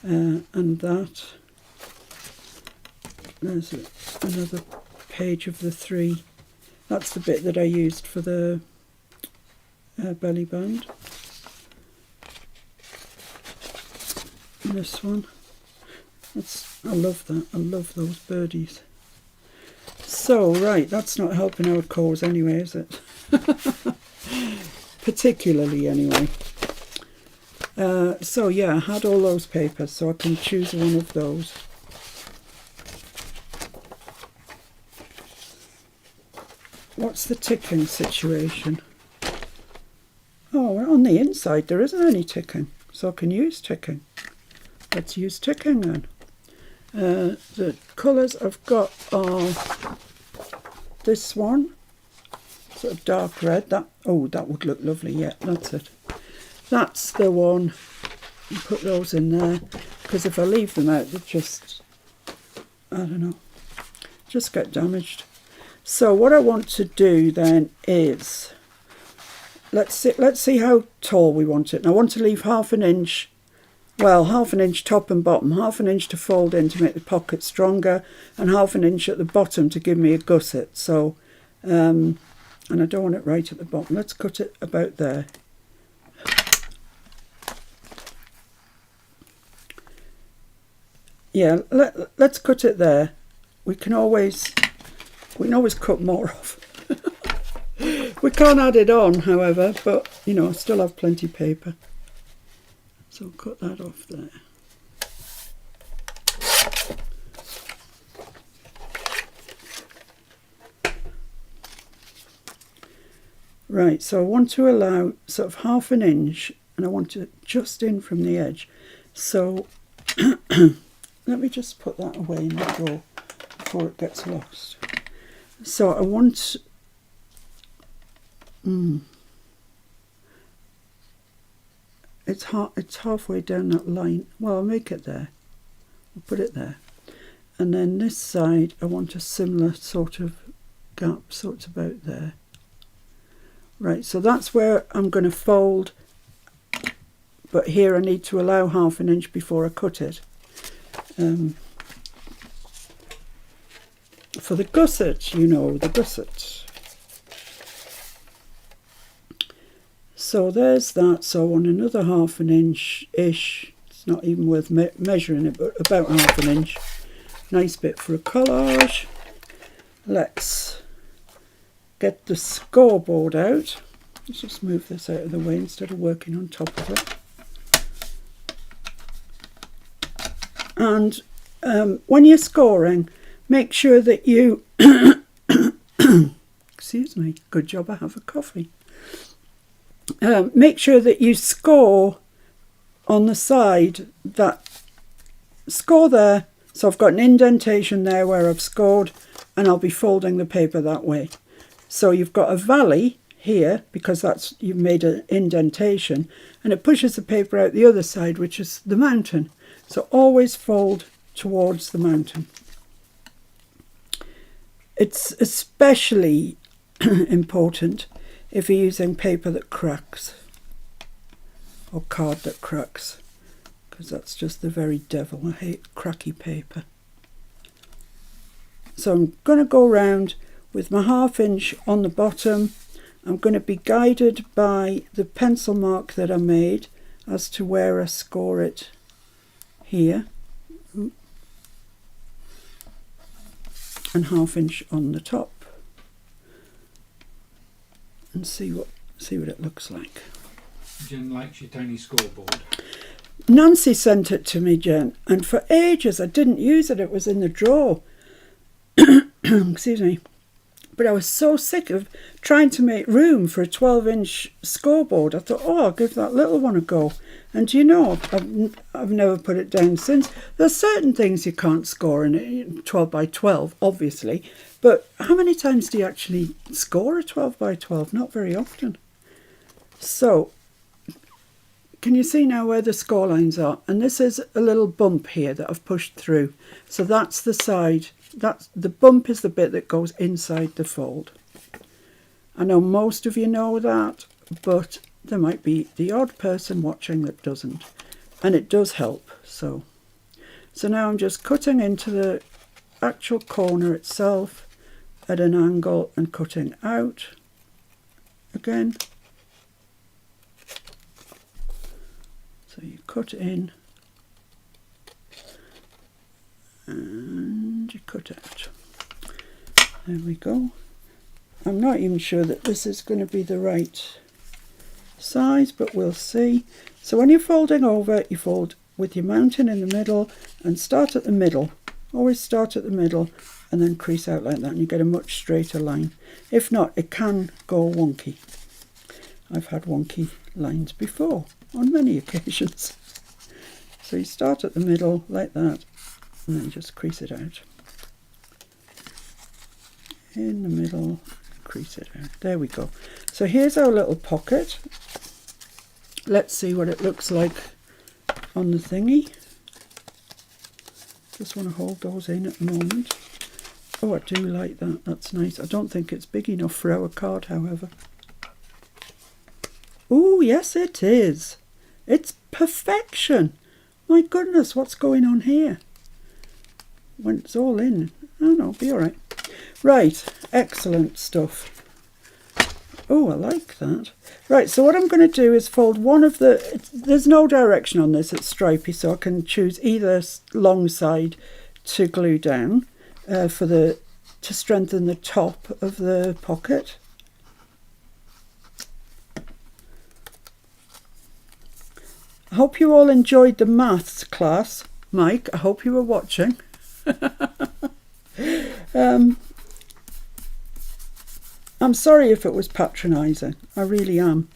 Speaker 1: And that. There's another page of the 3. That's the bit that I used for the belly band. And this one. I love that. I love those birdies. So, right, that's not helping our cause anyway, is it? Particularly anyway. So yeah, I had all those papers, so I can choose one of those. What's the ticking situation? Oh, on the inside there isn't any ticking, so I can use ticking. Let's use ticking then. The colours I've got are this one, sort of dark red. That would look lovely. Yeah, that's it. That's the one. Put those in there, because if I leave them out, they just, I don't know, just get damaged. So what I want to do then is, let's see how tall we want it. And I want to leave half an inch top and bottom, half an inch to fold in to make the pocket stronger, and half an inch at the bottom to give me a gusset. So, and I don't want it right at the bottom. Let's cut it about there. Yeah, let's cut it there. We can always cut more off. We can't add it on, however, but you know, I still have plenty of paper. So cut that off there. Right, so I want to allow sort of half an inch, and I want it just in from the edge. So let me just put that away in the drawer before it gets lost. So I want, it's halfway down that line. Well, I'll make it there. I'll put it there. And then this side, I want a similar sort of gap, so it's about there. Right, so that's where I'm going to fold, but here I need to allow half an inch before I cut it. For the gusset, you know, the gusset. So there's that. So I want another half an inch-ish. It's not even worth measuring it, but about half an inch. Nice bit for a collage. Let's get the scoreboard out. Let's just move this out of the way instead of working on top of it. And when you're scoring, make sure that you excuse me, good job I have a coffee. Make sure that you score on the side, that score there. So I've got an indentation there where I've scored, and I'll be folding the paper that way. So you've got a valley here because that's, you've made an indentation, and it pushes the paper out the other side, which is the mountain. So always fold towards the mountain. It's especially important if you're using paper that cracks or card that cracks, because that's just the very devil. I hate cracky paper. So I'm going to go round with my half inch on the bottom. I'm going to be guided by the pencil mark that I made as to where I score it here. And half inch on the top, and see what it looks like.
Speaker 2: Jen likes your tiny scoreboard.
Speaker 1: Nancy sent it to me, Jen, and for ages I didn't use it. It was in the drawer. Excuse me. But I was so sick of trying to make room for a 12-inch scoreboard. I thought, oh, I'll give that little one a go. And you know, I've never put it down since. There's certain things you can't score in it, 12 by 12, obviously. But how many times do you actually score a 12 by 12? Not very often. So, can you see now where the score lines are? And this is a little bump here that I've pushed through. So that's the side. The bump is the bit that goes inside the fold. I know most of you know that, but there might be the odd person watching that doesn't, and it does help. So now I'm just cutting into the actual corner itself at an angle and cutting out again. So you cut in and you cut out. There we go. I'm not even sure that this is going to be the right size, but we'll see. So when you're folding over, you fold with your mountain in the middle and start at the middle. Always start at the middle and then crease out like that, and you get a much straighter line. If not, it can go wonky. I've had wonky lines before on many occasions. So you start at the middle like that and then just crease it out. In the middle, crease it out. There we go. So here's our little pocket. Let's see what it looks like on the thingy. Just want to hold those in at the moment. Oh, I do like that. That's nice. I don't think it's big enough for our card, however. Oh, yes it is. It's perfection. My goodness, what's going on here? When it's all in. Oh no, be all right. Right, excellent stuff. Oh, I like that. Right, so what I'm going to do is fold one of the... There's no direction on this, it's stripy, so I can choose either long side to glue down to strengthen the top of the pocket. I hope you all enjoyed the maths class. Mike, I hope you were watching. I'm sorry if it was patronising, I really am.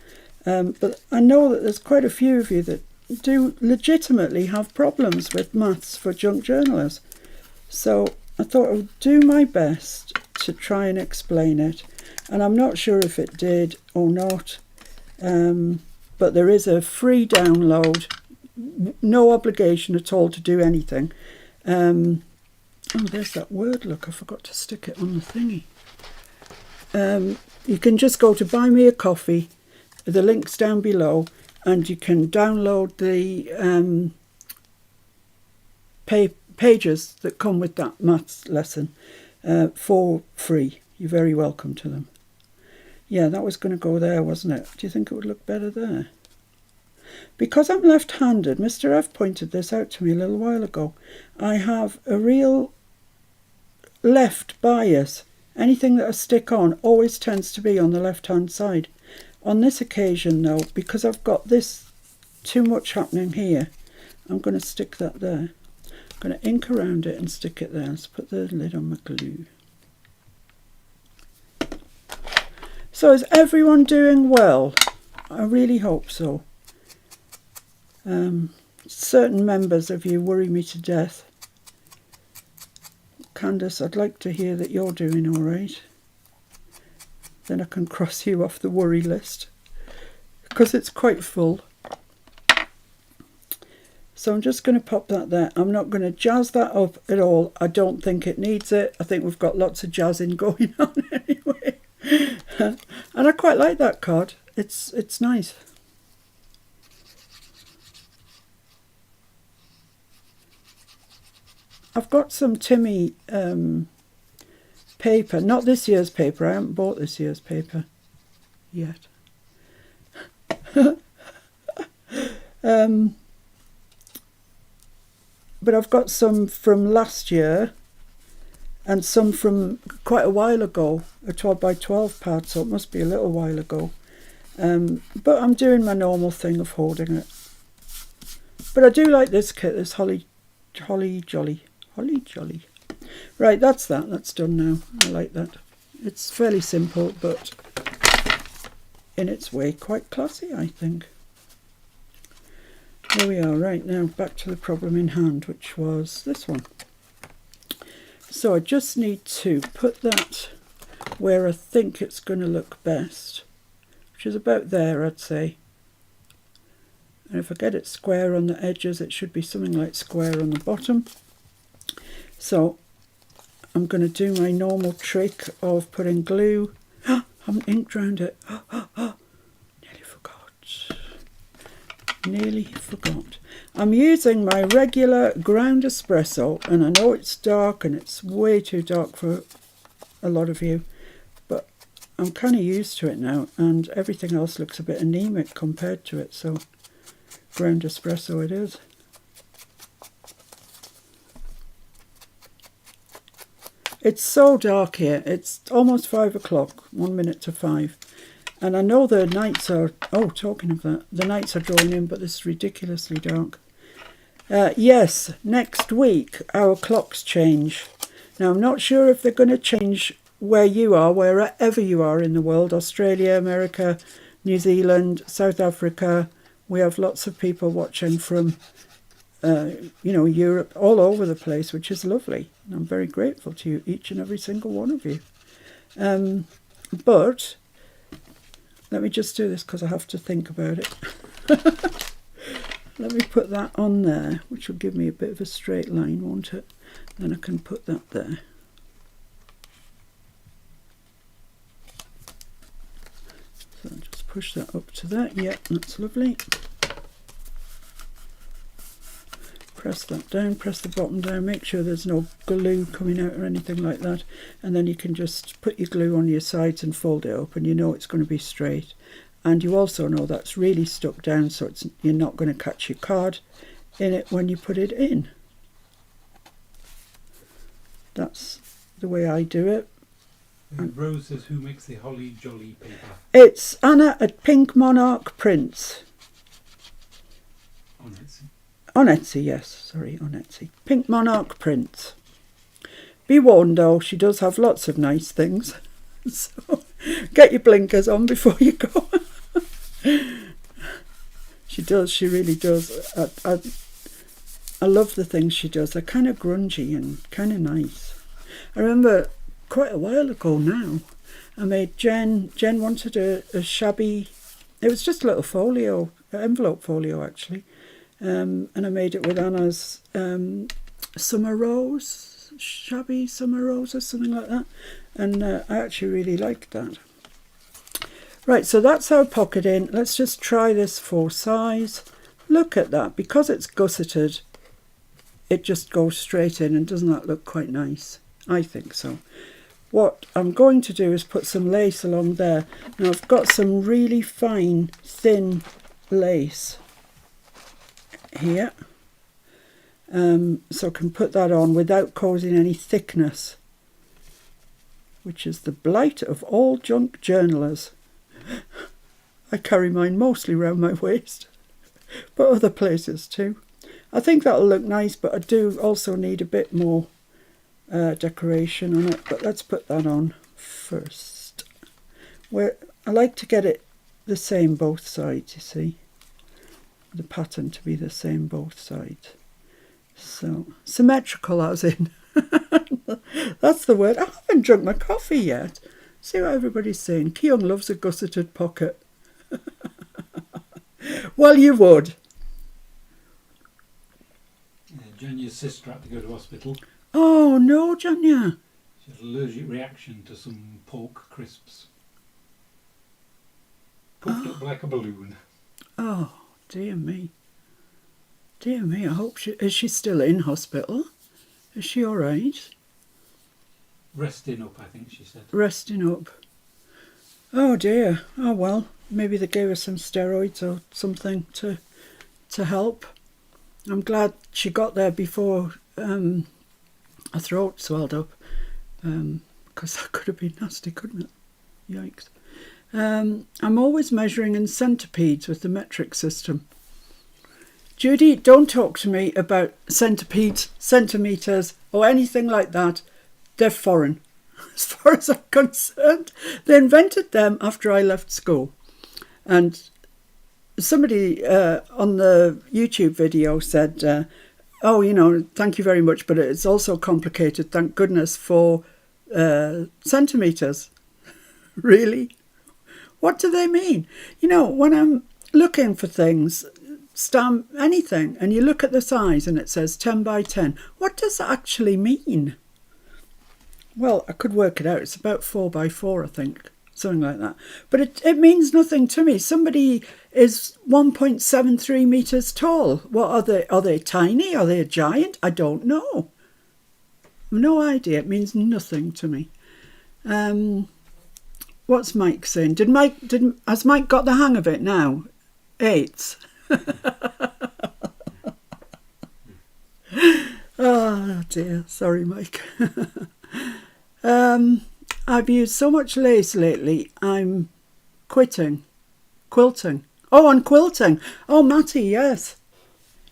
Speaker 1: But I know that there's quite a few of you that do legitimately have problems with maths for junk journalers. So I thought I would do my best to try and explain it. And I'm not sure if it did or not. But there is a free download, no obligation at all to do anything. Oh, there's that word, look, I forgot to stick it on the thingy. You can just go to Buy Me a Coffee, the link's down below, and you can download the pages that come with that maths lesson for free. You're very welcome to them. Yeah, that was going to go there, wasn't it? Do you think it would look better there? Because I'm left-handed, Mr. F pointed this out to me a little while ago. I have a real left bias. Anything that I stick on always tends to be on the left-hand side. On this occasion, though, because I've got this too much happening here, I'm going to stick that there. I'm going to ink around it and stick it there. Let's put the lid on my glue. So is everyone doing well? I really hope so. Certain members of you worry me to death. Candace, I'd like to hear that you're doing all right. Then I can cross you off the worry list, because it's quite full. So I'm just going to pop that there. I'm not going to jazz that up at all. I don't think it needs it. I think we've got lots of jazzing going on anyway. And I quite like that card. It's nice. I've got some Timmy paper, not this year's paper. I haven't bought this year's paper yet. But I've got some from last year and some from quite a while ago, a 12 by 12 pad, so it must be a little while ago. But I'm doing my normal thing of holding it. But I do like this kit, this Holly Jolly. Right, that's done now. I like that. It's fairly simple, but in its way quite classy, I think. There we are. Right, now back to the problem in hand, which was this one. So I just need to put that where I think it's going to look best, which is about there, I'd say. And if I get it square on the edges, it should be something like square on the bottom. So I'm going to do my normal trick of putting glue. I haven't inked around it. Nearly forgot. I'm using my regular ground espresso, and I know it's dark and it's way too dark for a lot of you, but I'm kind of used to it now, and everything else looks a bit anemic compared to it, so ground espresso it is. It's so dark here. It's almost 5 o'clock, 1 minute to 5. And I know the nights are... Oh, talking of that, the nights are drawing in, but this is ridiculously dark. Yes, next week our clocks change. Now, I'm not sure if they're going to change where you are, wherever you are in the world, Australia, America, New Zealand, South Africa. We have lots of people watching from, Europe, all over the place, which is lovely. And I'm very grateful to you, each and every single one of you. But let me just do this because I have to think about it. Let me put that on there, which will give me a bit of a straight line, won't it? Then I can put that there. So I'll just push that up to that. Yep, that's lovely. Press that down, press the bottom down, make sure there's no glue coming out or anything like that. And then you can just put your glue on your sides and fold it up, and you know it's going to be straight. And you also know that's really stuck down, so you're not going to catch your card in it when you put it in. That's the way I do it.
Speaker 2: Rose says, who makes the holly jolly paper?
Speaker 1: It's Anna at Pink Monarch Prints.
Speaker 2: On Etsy.
Speaker 1: On Etsy, yes. Sorry, on Etsy. Pink Monarch Prints. Be warned though, she does have lots of nice things. So get your blinkers on before you go. She does, she really does. I love the things she does. They're kind of grungy and kind of nice. I remember quite a while ago now, I made Jen wanted a shabby, it was just a little folio, envelope folio actually, and I made it with Anna's summer rose, shabby summer rose or something like that, and I actually really liked that. Right, so that's our pocket in. Let's just try this for size. Look at that, because it's gusseted, it just goes straight in, and doesn't that look quite nice? I think so. What I'm going to do is put some lace along there. Now I've got some really fine, thin lace here. So I can put that on without causing any thickness, which is the blight of all junk journalers. I carry mine mostly round my waist, but other places too. I think that'll look nice, but I do also need a bit more decoration on it. But let's put that on first. Where I like to get it the same both sides, you see. The pattern to be the same both sides. So, symmetrical as in. That's the word. I haven't drunk my coffee yet. See what everybody's saying. Keong loves a gusseted pocket. Well, you would.
Speaker 2: Janya's sister had to go to hospital.
Speaker 1: Oh, no, Janya.
Speaker 2: She had an allergic reaction to some pork crisps. Puffed up like a balloon.
Speaker 1: Oh, dear me. Dear me, I hope is she still in hospital? Is she all right?
Speaker 2: Resting up, I think she said.
Speaker 1: Resting up. Oh dear. Oh well, maybe they gave her some steroids or something to help. I'm glad she got there before her throat swelled up, because that could have been nasty, couldn't it? Yikes. I'm always measuring in centipedes with the metric system. Judy, don't talk to me about centipedes, centimetres, or anything like that. They're foreign, as far as I'm concerned. They invented them after I left school. And somebody on the YouTube video said, oh, thank you very much, but it's also complicated, thank goodness for centimetres. Really? What do they mean? When I'm looking for things, stamp anything, and you look at the size and it says 10 by 10, what does that actually mean? Well, I could work it out. It's about 4 by 4, I think, something like that. But it means nothing to me. Somebody is 1.73 metres tall. What are they? Are they tiny? Are they a giant? I don't know. No idea. It means nothing to me. What's Mike saying? Has Mike got the hang of it now? 8. Oh dear. Sorry, Mike. I've used so much lace lately, I'm quilting. Oh, and quilting. Oh, Matty, yes.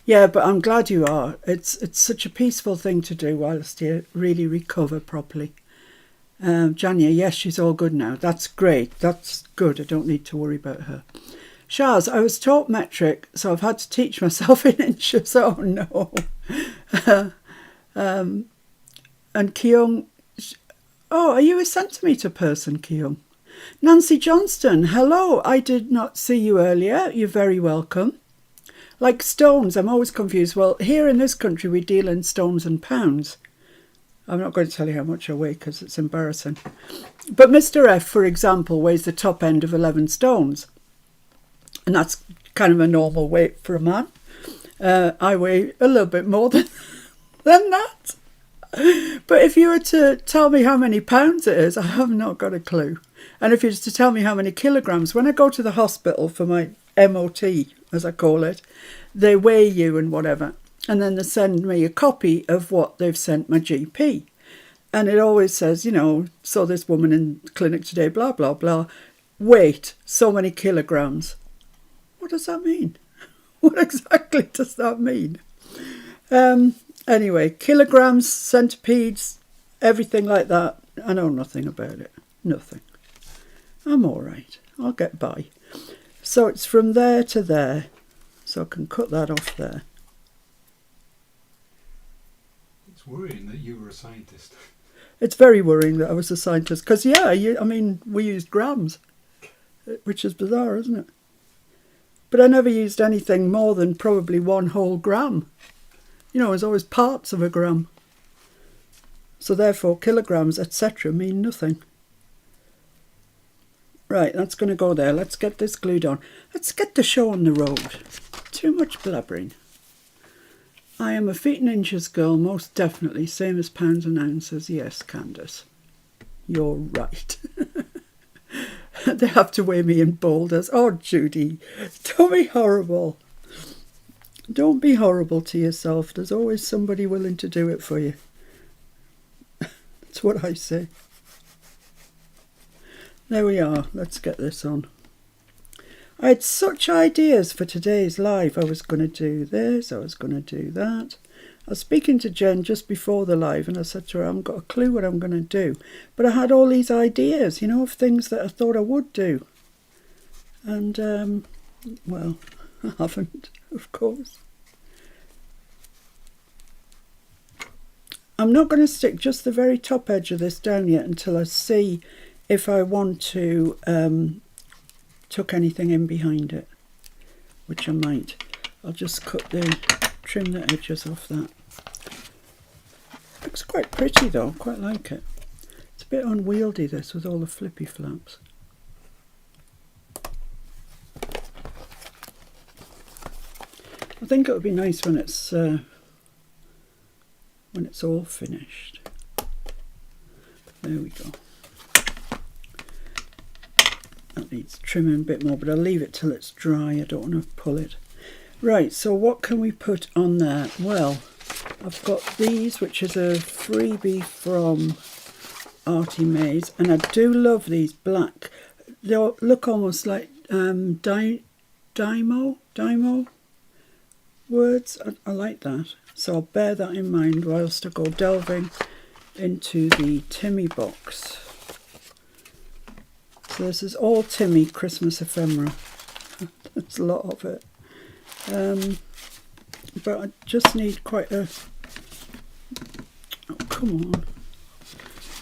Speaker 1: Yeah, but I'm glad you are. It's such a peaceful thing to do whilst you really recover properly. Janya, yes, she's all good now. That's great. That's good. I don't need to worry about her. Shaz, I was taught metric, so I've had to teach myself in inches. Oh, no. And Kyung, oh, are you a centimetre person, Kyung? Nancy Johnston, hello. I did not see you earlier. You're very welcome. Like stones, I'm always confused. Well, here in this country, we deal in stones and pounds. I'm not going to tell you how much I weigh because it's embarrassing. But Mr. F, for example, weighs the top end of 11 stones. And that's kind of a normal weight for a man. I weigh a little bit more than that. But if you were to tell me how many pounds it is, I have not got a clue. And if you were to tell me how many kilograms, when I go to the hospital for my MOT, as I call it, they weigh you and whatever. And then they send me a copy of what they've sent my GP. And it always says, you know, saw this woman in clinic today, blah, blah, blah. Weight, so many kilograms. What does that mean? What exactly does that mean? Anyway, kilograms, centipedes, everything like that. I know nothing about it. Nothing. I'm all right. I'll get by. So it's from there to there. So I can cut that off there.
Speaker 2: It's worrying that you were a scientist.
Speaker 1: It's very worrying that I was a scientist. Because, yeah, we used grams, which is bizarre, isn't it? But I never used anything more than probably 1 whole gram. You know, there's always parts of a gram. So therefore, kilograms, etc. mean nothing. Right, that's going to go there. Let's get this glued on. Let's get the show on the road. Too much blabbering. I am a feet and inches girl, most definitely. Same as pounds and ounces. Yes, Candace. You're right. They have to weigh me in boulders. Oh, Judy, don't be horrible. Don't be horrible to yourself. There's always somebody willing to do it for you. That's what I say. There we are. Let's get this on. I had such ideas for today's live. I was going to do this. I was going to do that. I was speaking to Jen just before the live and I said to her, I haven't got a clue what I'm going to do. But I had all these ideas, you know, of things that I thought I would do. And, well, I haven't, of course. I'm not going to stick just the very top edge of this down yet until I see if I want to tuck anything in behind it, which I might. I'll just trim the edges off that. Looks quite pretty though, quite like it. It's a bit unwieldy this with all the flippy flaps. I think it would be nice when it's all finished. There we go. That needs trimming a bit more, but I'll leave it till it's dry. I don't want to pull it. Right, so what can we put on there? Well, I've got these, which is a freebie from Artie Mays, and I do love these black. They look almost like Dymo words. I like that. So I'll bear that in mind whilst I go delving into the Timmy box. So this is all Timmy Christmas ephemera. There's a lot of it. But I just need quite a... Oh, come on.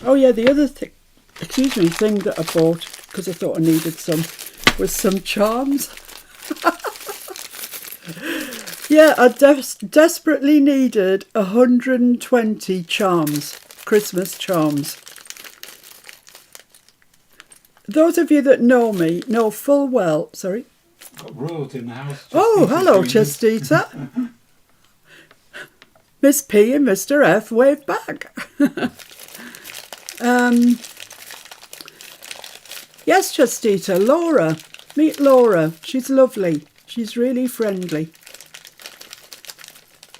Speaker 1: Oh yeah, the other thing, thing that I bought, because I thought I needed some, was some charms. Yeah, I desperately needed 120 charms, Christmas charms. Those of you that know me know full well... Sorry?
Speaker 2: Got royalty in the house.
Speaker 1: Oh, hello, Chestita. Miss P and Mr. F wave back. Yes, Chestita, Laura. Meet Laura. She's lovely. She's really friendly.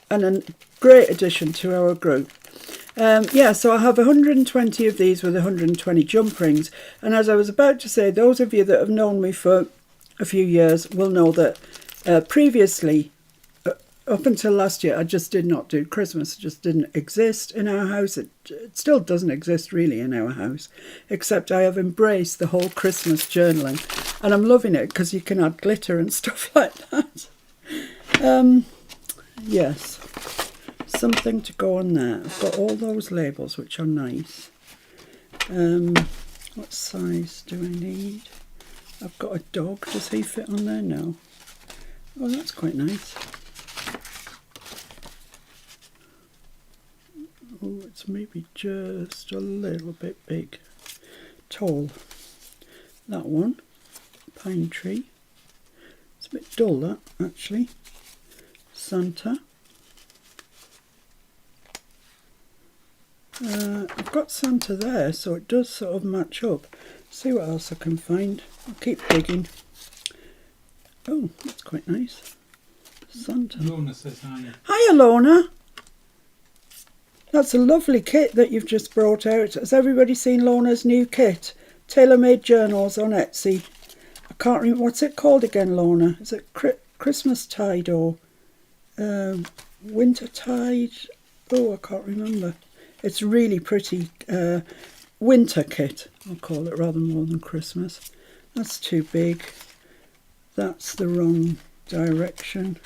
Speaker 1: And a great addition to our group. Yeah, so I have 120 of these with 120 jump rings. And as I was about to say, those of you that have known me for a few years will know that previously, up until last year, I just did not do Christmas. It just didn't exist in our house. It still doesn't exist really in our house, except I have embraced the whole Christmas journaling. And I'm loving it because you can add glitter and stuff like that. Yes, something to go on there. I've got all those labels, which are nice. What size do I need? I've got a dog. Does he fit on there? No. Oh, that's quite nice. Oh, it's maybe just a little bit big. Tall. That one. Pine tree. It's a bit dull, that, actually. Santa. I've got Santa there, so it does sort of match up. See what else I can find. I'll keep digging. Oh, that's quite nice. Santa.
Speaker 2: Lorna says hi.
Speaker 1: Hiya, Lorna. That's a lovely kit that you've just brought out. Has everybody seen Lorna's new kit? Tailor-made journals on Etsy. I can't remember. What's it called again, Lorna? Is it Christmas Tide or Winter Tide? Oh, I can't remember. It's really pretty. Winter kit, I'll call it, rather more than Christmas. That's too big. That's the wrong direction.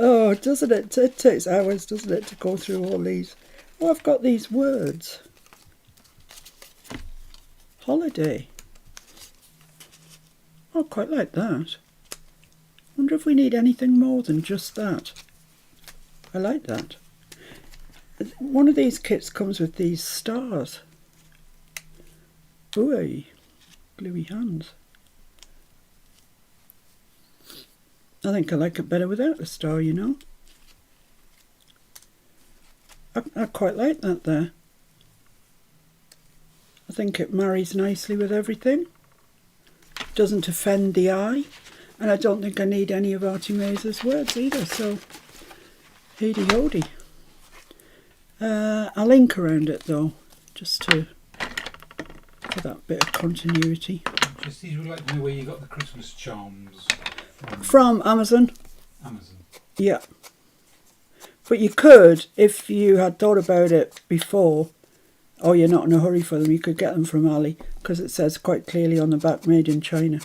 Speaker 1: Oh, doesn't it? It takes hours, doesn't it, to go through all these. Oh, I've got these words. Holiday. Oh, I quite like that. Wonder if we need anything more than just that. I like that. One of these kits comes with these stars. Ooh, gluey hands. I think I like it better without the star, you know. I quite like that there. I think it marries nicely with everything. Doesn't offend the eye. And I don't think I need any of Artie Maze's words either, so heedy hody. I'll ink around it though, just for that bit of continuity.
Speaker 2: Justine would like to know where you got the Christmas charms
Speaker 1: From Amazon.
Speaker 2: Amazon.
Speaker 1: Yeah. But you could, if you had thought about it before, or you're not in a hurry for them, you could get them from Ali, because it says quite clearly on the back, made in China.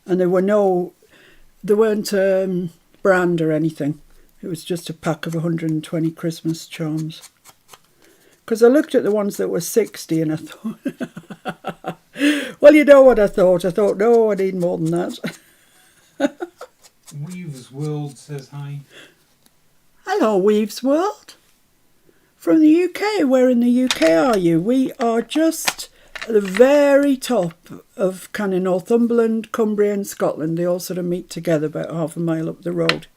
Speaker 1: And there weren't brand or anything. It was just a pack of 120 Christmas charms. Because I looked at the ones that were 60 and I thought, well, you know what I thought. I thought, no, I need more than that.
Speaker 2: Weave's World says hi.
Speaker 1: Hello, Weave's World. From the UK. Where in the UK are you? We are just at the very top of kind of Northumberland, Cumbria and Scotland. They all sort of meet together about half a mile up the road.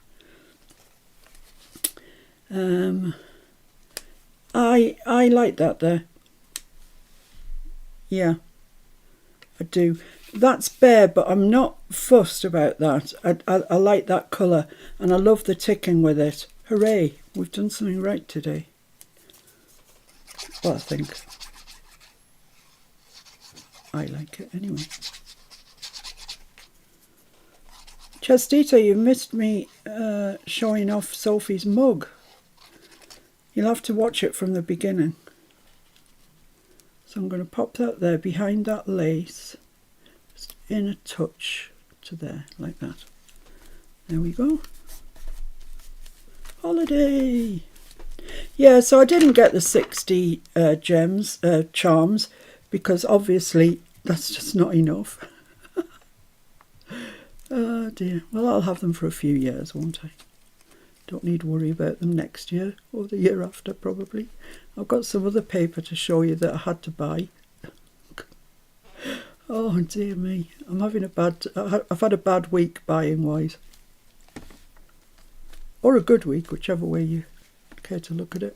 Speaker 1: I like that there. Yeah, I do. That's bare, but I'm not fussed about that. I like that colour and I love the ticking with it. Hooray, we've done something right today. Well, I think. I like it anyway. Chastita, you missed me showing off Sophie's mug. You'll have to watch it from the beginning. So I'm going to pop that there behind that lace. Just in a touch to there, like that. There we go. Holiday! Yeah, so I didn't get the 60 charms, because obviously that's just not enough. Oh dear. Well, I'll have them for a few years, won't I? Don't need to worry about them next year or the year after, probably. I've got some other paper to show you that I had to buy. Oh dear me. I've had a bad week buying wise. Or a good week, whichever way you care to look at it.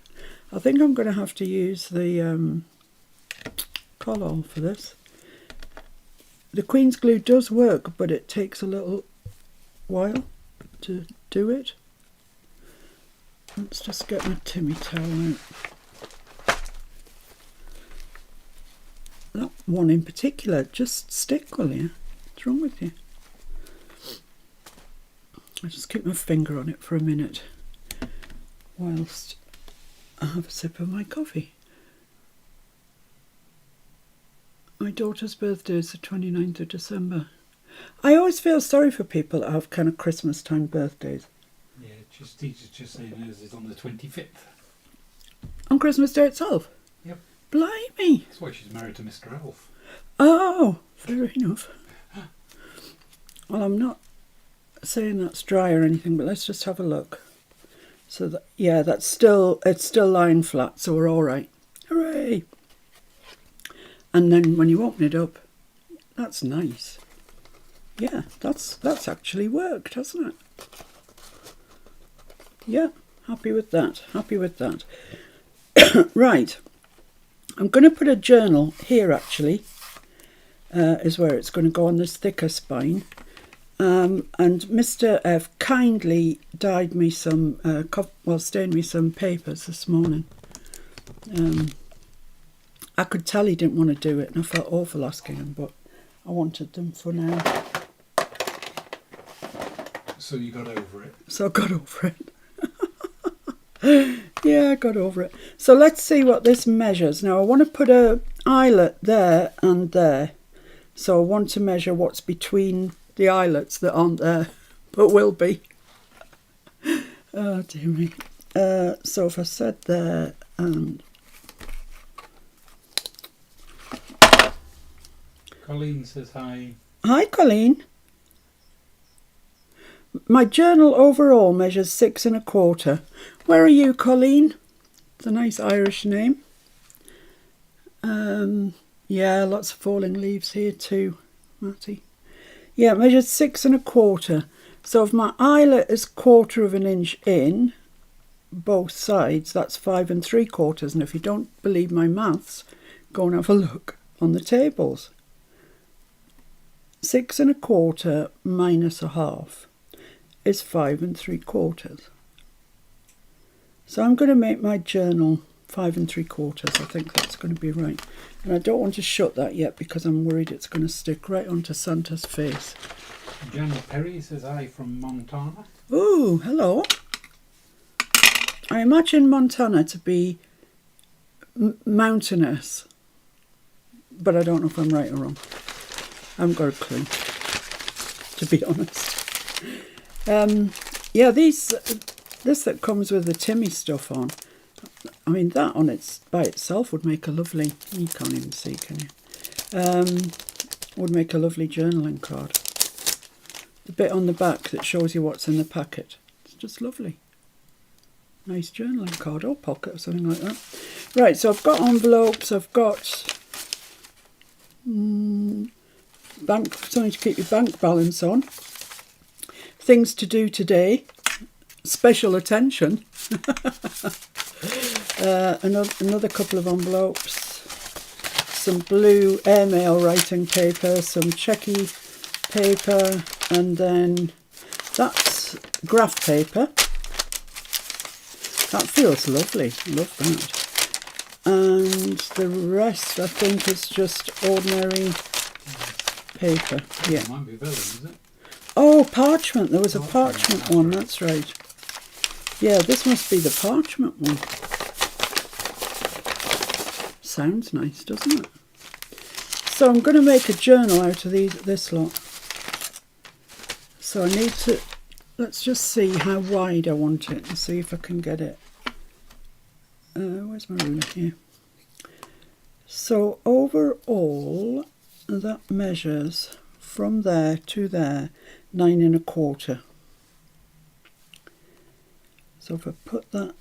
Speaker 1: I think I'm going to have to use the Collall for this. The Queen's glue does work, but it takes a little while to do it. Let's just get my Timmy towel out. That one in particular, just stick, will you? What's wrong with you? I'll just keep my finger on it for a minute whilst I have a sip of my coffee. My daughter's birthday is the 29th of December. I always feel sorry for people that have kind of Christmas time birthdays.
Speaker 2: Yeah, teacher's just saying hers is on the 25th.
Speaker 1: On Christmas Day itself?
Speaker 2: Yep.
Speaker 1: Blimey!
Speaker 2: That's why she's married to Mr. Elf.
Speaker 1: Oh, fair enough. Well, I'm not saying that's dry or anything, but let's just have a look. So that, yeah, it's still lying flat, so we're all right. Hooray! And then when you open it up, that's nice. Yeah, that's actually worked, hasn't it? Yeah, happy with that. Happy with that. Right, I'm going to put a journal here. Actually, is where it's going to go on this thicker spine. And Mr. F kindly dyed me some, stained me some papers this morning. I could tell he didn't want to do it, and I felt awful asking him, but I wanted them for now.
Speaker 2: So you got over it?
Speaker 1: So I got over it. Yeah, I got over it. So let's see what this measures. Now I want to put a eyelet there and there. So I want to measure what's between the eyelets that aren't there, but will be. Oh dear me. So if I said there and...
Speaker 2: Colleen says hi.
Speaker 1: Hi, Colleen. My journal overall measures 6 1/4. Where are you, Colleen? It's a nice Irish name. Yeah, lots of falling leaves here too, Matty. Yeah, it measures 6 1/4. So if my eyelet is 1/4 of an inch in both sides, that's 5 3/4. And if you don't believe my maths, go and have a look on the tables. 6 1/4 minus a half is 5 3/4. So I'm going to make my journal 5 3/4. I think that's going to be right. And I don't want to shut that yet because I'm worried it's going to stick right onto Santa's face.
Speaker 2: Janet Perry says hi from Montana.
Speaker 1: Ooh, hello. I imagine Montana to be mountainous, but I don't know if I'm right or wrong. I haven't got a clue, to be honest. Yeah, this that comes with the Timmy stuff on, I mean, that on its by itself would make a lovely, you can't even see, can you? Would make a lovely journaling card. The bit on the back that shows you what's in the packet. It's just lovely. Nice journaling card or pocket or something like that. Right, so I've got envelopes, I've got something to keep your bank balance on. Things to do today. Special attention. Another couple of envelopes. Some blue airmail writing paper, some checky paper, and then that's graph paper. That feels lovely. Love that. And the rest, I think, is just ordinary paper. Yeah.
Speaker 2: It might be vellum, is it?
Speaker 1: Oh, parchment. There was a parchment one. That's right. Yeah, this must be the parchment one. Sounds nice, doesn't it? So I'm going to make a journal out of this lot. So I need to... Let's just see how wide I want it and see if I can get it. Where's my ruler? Here. So overall, that measures from there to there 9 1/4. So if I put that,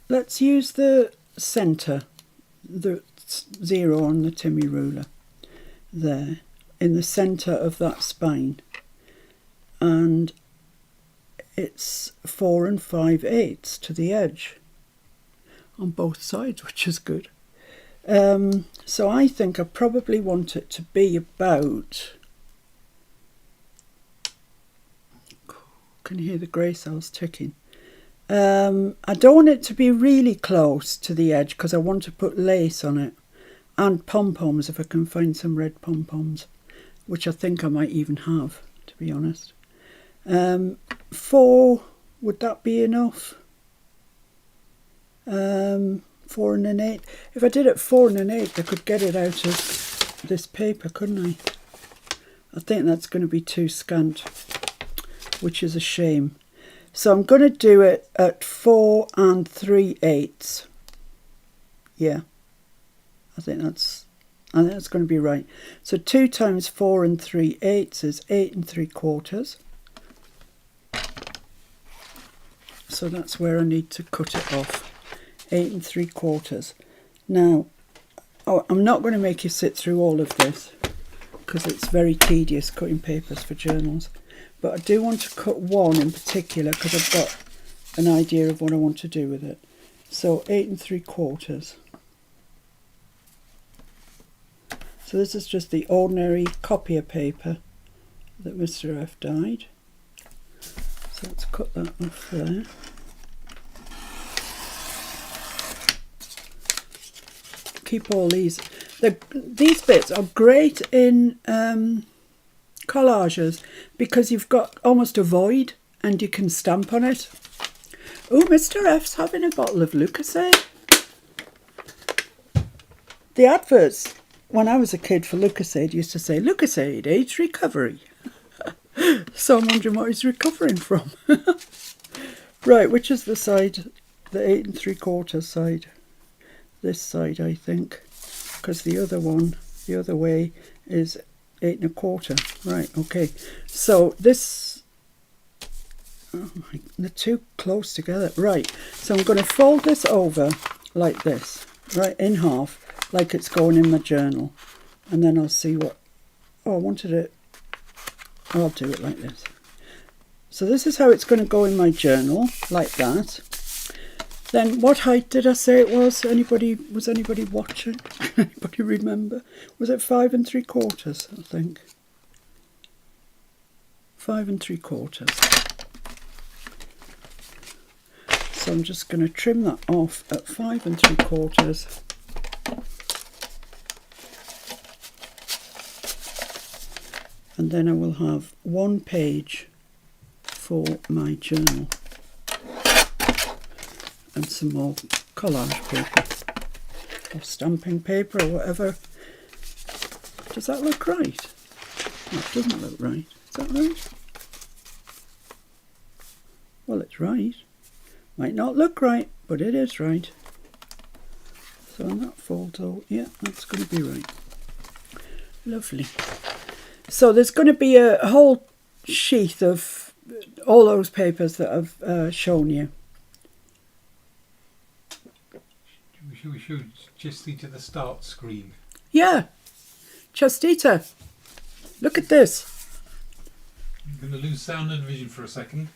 Speaker 1: let's use the centre, the 0 on the Timmy ruler, there, in the centre of that spine. And it's 4 5/8 to the edge on both sides, which is good. So I think I probably want it to be about... Can you hear the grey cells ticking? I don't want it to be really close to the edge because I want to put lace on it. And pom-poms, if I can find some red pom-poms, which I think I might even have, to be honest. 4, would that be enough? 4 and an 8. If I did it 4 and an 8, I could get it out of this paper, couldn't I? I think that's going to be too scant, which is a shame. So I'm going to do it at 4 and 3/8. Yeah. I think that's going to be right. So 2 times 4 and 3/8 is 8 and 3/4. So that's where I need to cut it off. 8 and 3/4. Now, I'm not going to make you sit through all of this because it's very tedious cutting papers for journals. But I do want to cut one in particular because I've got an idea of what I want to do with it. So 8 and 3/4. So this is just the ordinary copier paper that Mr. F dyed. So let's cut that off there. Keep all these. These bits are great in collages because you've got almost a void and you can stamp on it. Oh, Mr. F's having a bottle of Lucozade. The adverts when I was a kid for Lucozade used to say Lucozade aids recovery. So I'm wondering what he's recovering from. Right, which is the side, the 8 and 3/4 side? This side, I think, because the other one, the other way, is 8 1/4. Right, okay. So this, oh my, they're too close together. Right, so I'm going to fold this over like this, right, in half, like it's going in my journal. And then I'll see what, oh, I wanted it, I'll do it like this. So this is how it's going to go in my journal, like that. Then what height did I say it was? Was anybody watching? Anybody remember? Was it 5 3/4, I think? 5 3/4. So I'm just going to trim that off at 5 3/4. And then I will have 1 page for my journal. And some more collage paper or stamping paper or whatever. Does that look right? No, it doesn't look right. Is that right? Well, it's right. Might not look right, but it is right. So on that photo, yeah, that's going to be right. Lovely. So there's going to be a whole sheath of all those papers that I've shown you.
Speaker 2: We should just see to the start screen.
Speaker 1: Yeah, Chastita, look at this.
Speaker 2: I'm going to lose sound and vision for a second.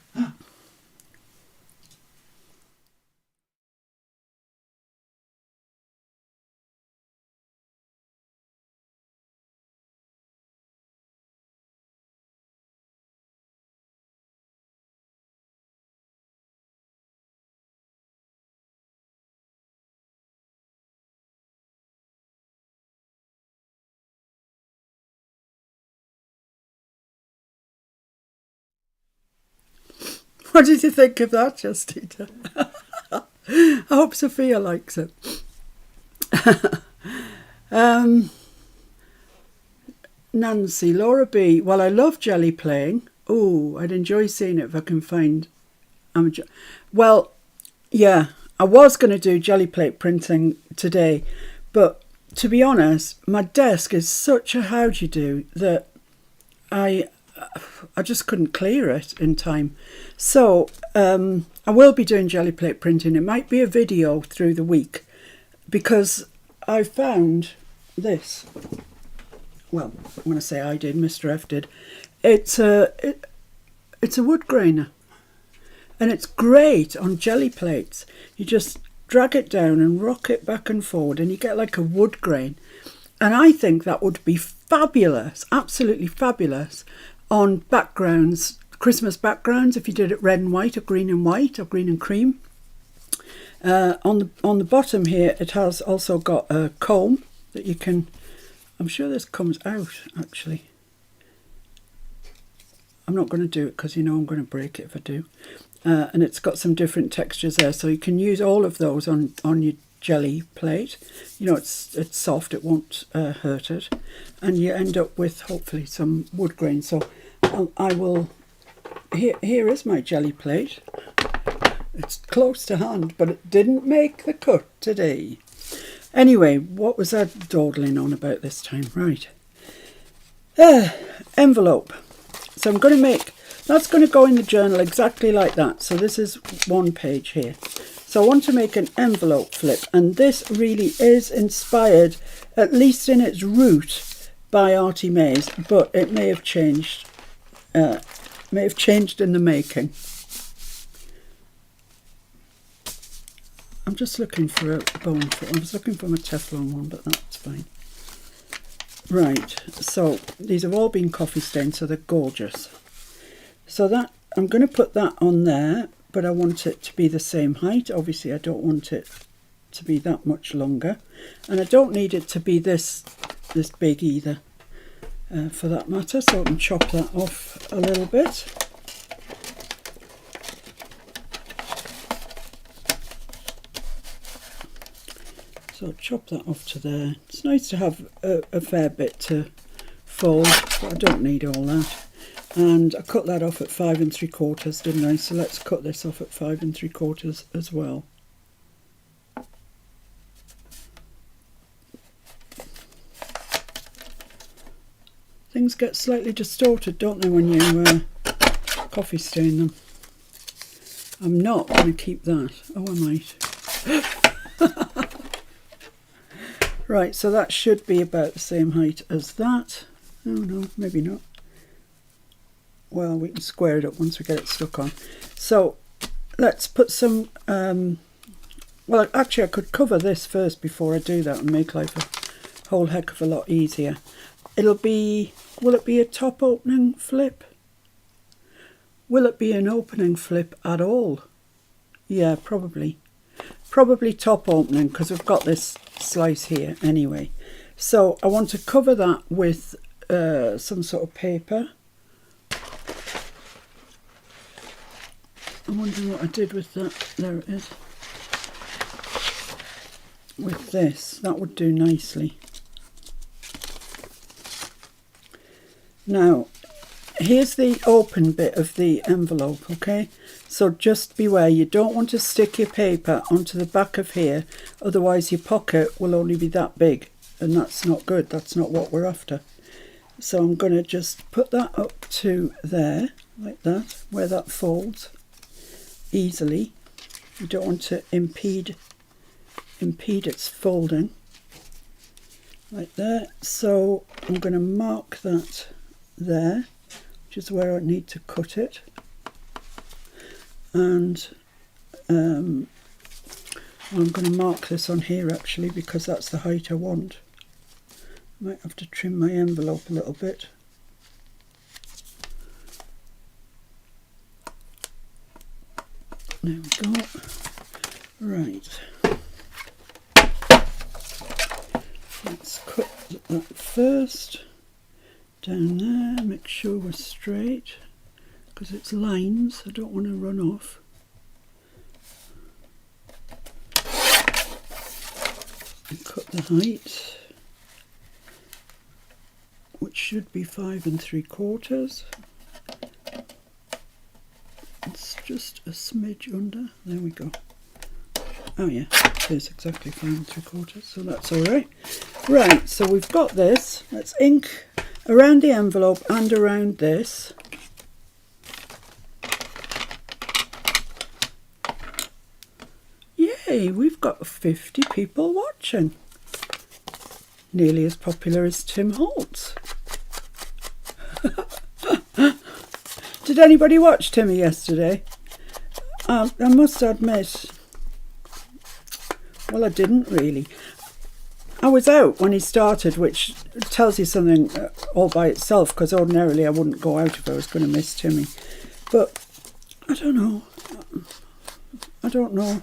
Speaker 1: What did you think of that, Justita? I hope Sophia likes it. Nancy, Laura B. Well, I love jelly playing. Oh, I'd enjoy seeing it if I can find. Well, yeah, I was going to do jelly plate printing today, but to be honest, my desk is such a howdy-do that I just couldn't clear it in time. So I will be doing jelly plate printing. It might be a video through the week because I found this. Well, I'm going to say I did, Mr. F did. It's a wood grainer and it's great on jelly plates. You just drag it down and rock it back and forward and you get like a wood grain. And I think that would be fabulous, absolutely fabulous, on backgrounds Christmas backgrounds if you did it red and white or green and cream. On the bottom here, it has also got a comb that you can. I'm sure this comes out actually. I'm not going to do it because you know I'm going to break it if I do. And it's got some different textures there, so you can use all of those on your jelly plate. You know, it's soft, it won't hurt it, and you end up with hopefully some wood grain. So I will. Here is my jelly plate. It's close to hand, but it didn't make the cut today. Anyway, what was I dawdling on about this time? Right. Envelope. So I'm going to make, that's going to go in the journal exactly like that. So this is one page here. So I want to make an envelope flip, and this really is inspired, at least in its root, by Artie Mays, but it may have changed in the making. I'm just looking for a bone foot. I was looking for my Teflon one, but that's fine. Right, so these have all been coffee stained, so they're gorgeous. So that I'm going to put that on there, but I want it to be the same height. Obviously, I don't want it to be that much longer, and I don't need it to be this big either, for that matter. So I can chop that off a little bit. So chop that off to there. It's nice to have a fair bit to fold, but I don't need all that. And I cut that off at 5 3/4, didn't I? So let's cut this off at 5 3/4 as well. Things get slightly distorted, don't they, when you coffee stain them? I'm not going to keep that. Oh, I might. Right, so that should be about the same height as that. Oh no, maybe not. Well, we can square it up once we get it stuck on. So let's put some, well actually I could cover this first before I do that and make life a whole heck of a lot easier. It'll be, will it be a top opening flip? Will it be an opening flip at all? Yeah, probably. Probably top opening, because we've got this slice here anyway. So I want to cover that with some sort of paper. I'm wondering what I did with that. There it is. With this, that would do nicely. Now, here's the open bit of the envelope, okay? So just beware, you don't want to stick your paper onto the back of here, otherwise your pocket will only be that big, and that's not good, that's not what we're after. So I'm going to just put that up to there, like that, where that folds easily. You don't want to impede its folding, like that. So I'm going to mark that there, which is where I need to cut it. And I'm going to mark this on here actually, because that's the height I want. Might have to trim my envelope a little bit. There we go. Right. Let's cut that first. Down there, make sure we're straight, because it's lines, I don't want to run off. And cut the height, which should be 5 3/4. It's just a smidge under. There we go. Oh yeah, there's exactly 5 3/4, so that's all right. Right, so we've got this. Let's ink around the envelope and around this. Yay, we've got 50 people watching. Nearly as popular as Tim Holtz. Did anybody watch Timmy yesterday? I must admit, well, I didn't really. I was out when he started, which tells you something all by itself, because ordinarily I wouldn't go out if I was going to miss Timmy. But I don't know. I don't know.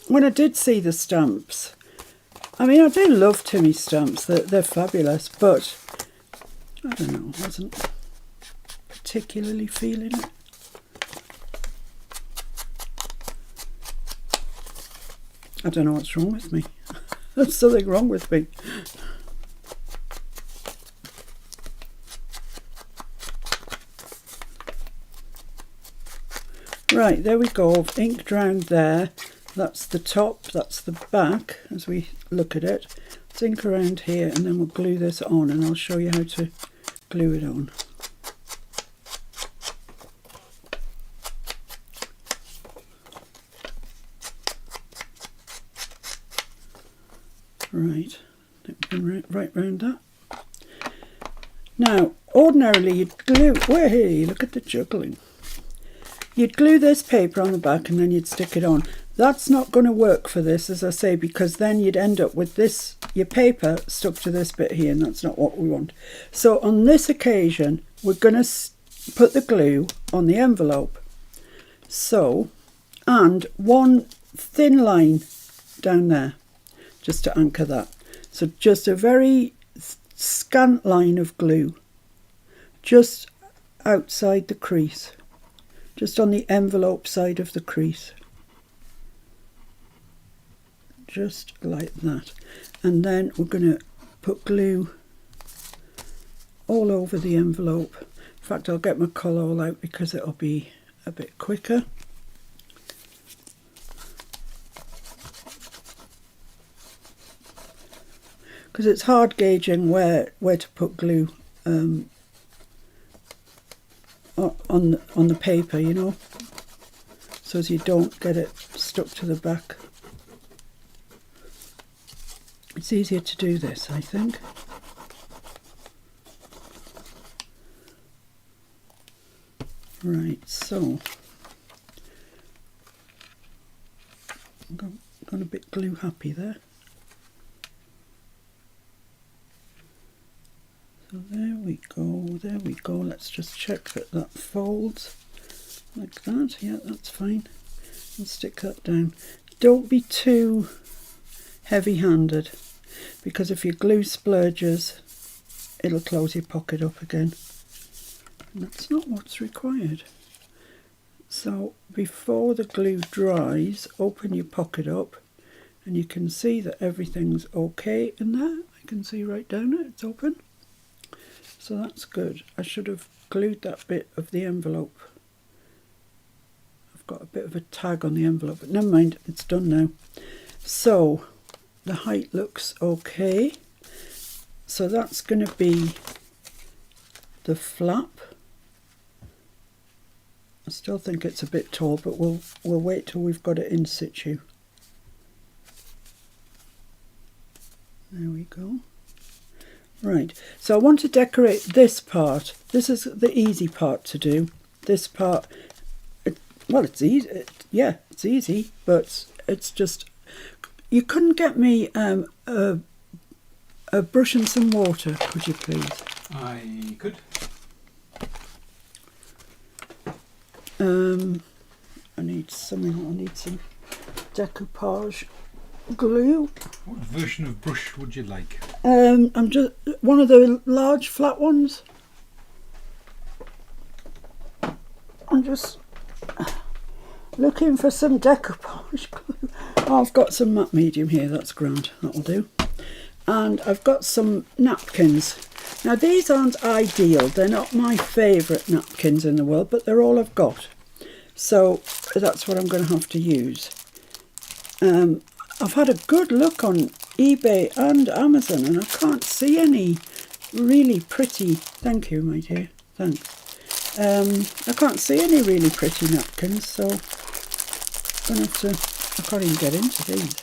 Speaker 1: When I did see the stamps, I mean, I do love Timmy stamps. They're fabulous, but I don't know. I wasn't particularly feeling it. I don't know what's wrong with me. There's something wrong with me. Right, there we go. Ink drowned there. That's the top, that's the back as we look at it. Let's ink around here and then we'll glue this on, and I'll show you how to glue it on. Right, right round that. Now, ordinarily you'd glue, hey, look at the juggling. You'd glue this paper on the back and then you'd stick it on. That's not going to work for this, as I say, because then you'd end up with this, your paper stuck to this bit here, and that's not what we want. So on this occasion, we're going to put the glue on the envelope. So, and one thin line down there, just to anchor that. So just a very scant line of glue, just outside the crease. Just on the envelope side of the crease. Just like that. And then we're going to put glue all over the envelope. In fact, I'll get my colour all out because it'll be a bit quicker. Because it's hard gauging where to put glue on the paper, you know, so as you don't get it stuck to the back. It's easier to do this, I think. Right, so I'm gone a bit glue happy there. So there we go, let's just check that that folds like that. Yeah, that's fine. And stick that down. Don't be too heavy-handed, because if your glue splurges, it'll close your pocket up again. And that's not what's required. So before the glue dries, open your pocket up, and you can see that everything's okay in there. I can see right down it, it's open. So that's good. I should have glued that bit of the envelope. I've got a bit of a tag on the envelope, but never mind, it's done now. So the height looks okay. So that's going to be the flap. I still think it's a bit tall, but we'll wait till we've got it in situ. There we go. Right, so I want to decorate this part. This is the easy part to do. This part, well, it's easy. Yeah, it's easy, but it's just, you couldn't get me a brush and some water, could you please?
Speaker 2: I could.
Speaker 1: I need something. I need some decoupage glue.
Speaker 2: What version of brush would you like?
Speaker 1: I'm just one of the large flat ones. I'm just looking for some decoupage glue. Oh, I've got some matte medium here, that's grand, that'll do. And I've got some napkins. Now these aren't ideal, they're not my favourite napkins in the world, but they're all I've got. So that's what I'm going to have to use. I've had a good look on eBay and Amazon, and I can't see any really pretty, thank you my dear, thanks. I can't see any really pretty napkins, so I'm going to have to, I can't even get into these.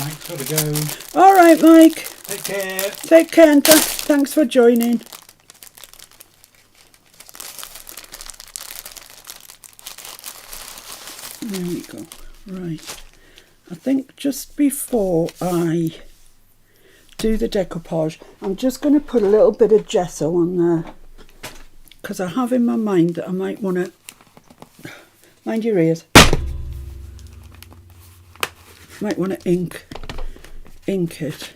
Speaker 2: Mike's got to go.
Speaker 1: All right, Mike.
Speaker 2: Take care.
Speaker 1: Take care, and thanks for joining. There we go. Right. I think just before I do the decoupage. I'm just going to put a little bit of gesso on there, because I have in my mind that I might want to, mind your ears, might want to ink it,